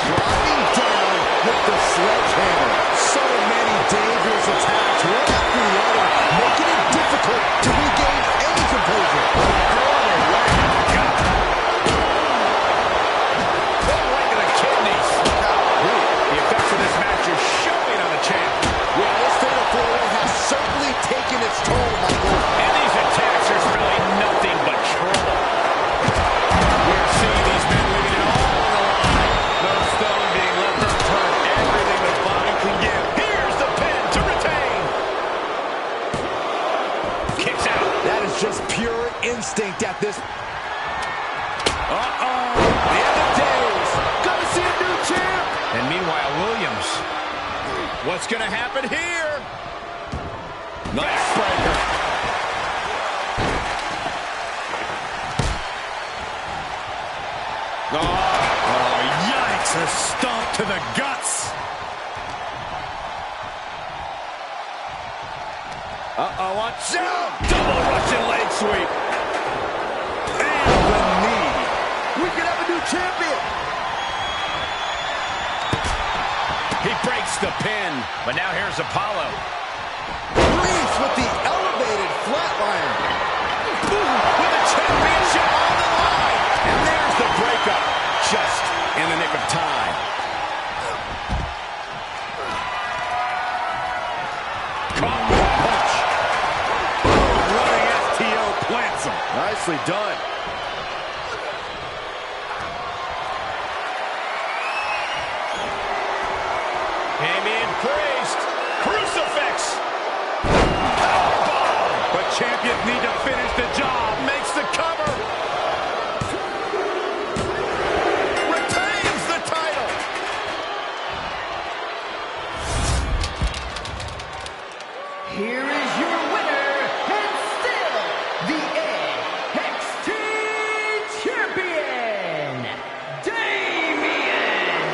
Driving down with the sledgehammer. So many dangerous attacks, one after the other, making it difficult to regain any composure. Right to the kidneys. The effects of this match are showing on the champ. Yeah, this fatal four-way has certainly taken its toll, Michael. And these attacks are spelling nothing but trouble. We're seeing these men leaving it all on the line. No stone being left unturned. Everything the body can give. Here's the pin to retain. Kicks out. That is just pure instinct at this. Uh-oh. The end of days. Gonna see a new champ. And meanwhile, Williams. What's going to happen here? Nice breaker. Oh, yikes. A stomp to the guts. Uh-oh, watch out. Double Russian leg sweep. champion. He breaks the pin. But now here's Apollo. Reese with the elevated flatliner. With the championship on the line. And there's the breakup. Just in the nick of time. Caught with a punch. Running FTO plants him. Nicely done. Damien Priest. Crucifix. But champions need to finish the job. Makes the cover. Retains the title. Here is your winner, and still the NXT Champion, Damien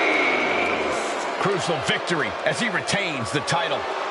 Priest! Crucial victory as he retains the title.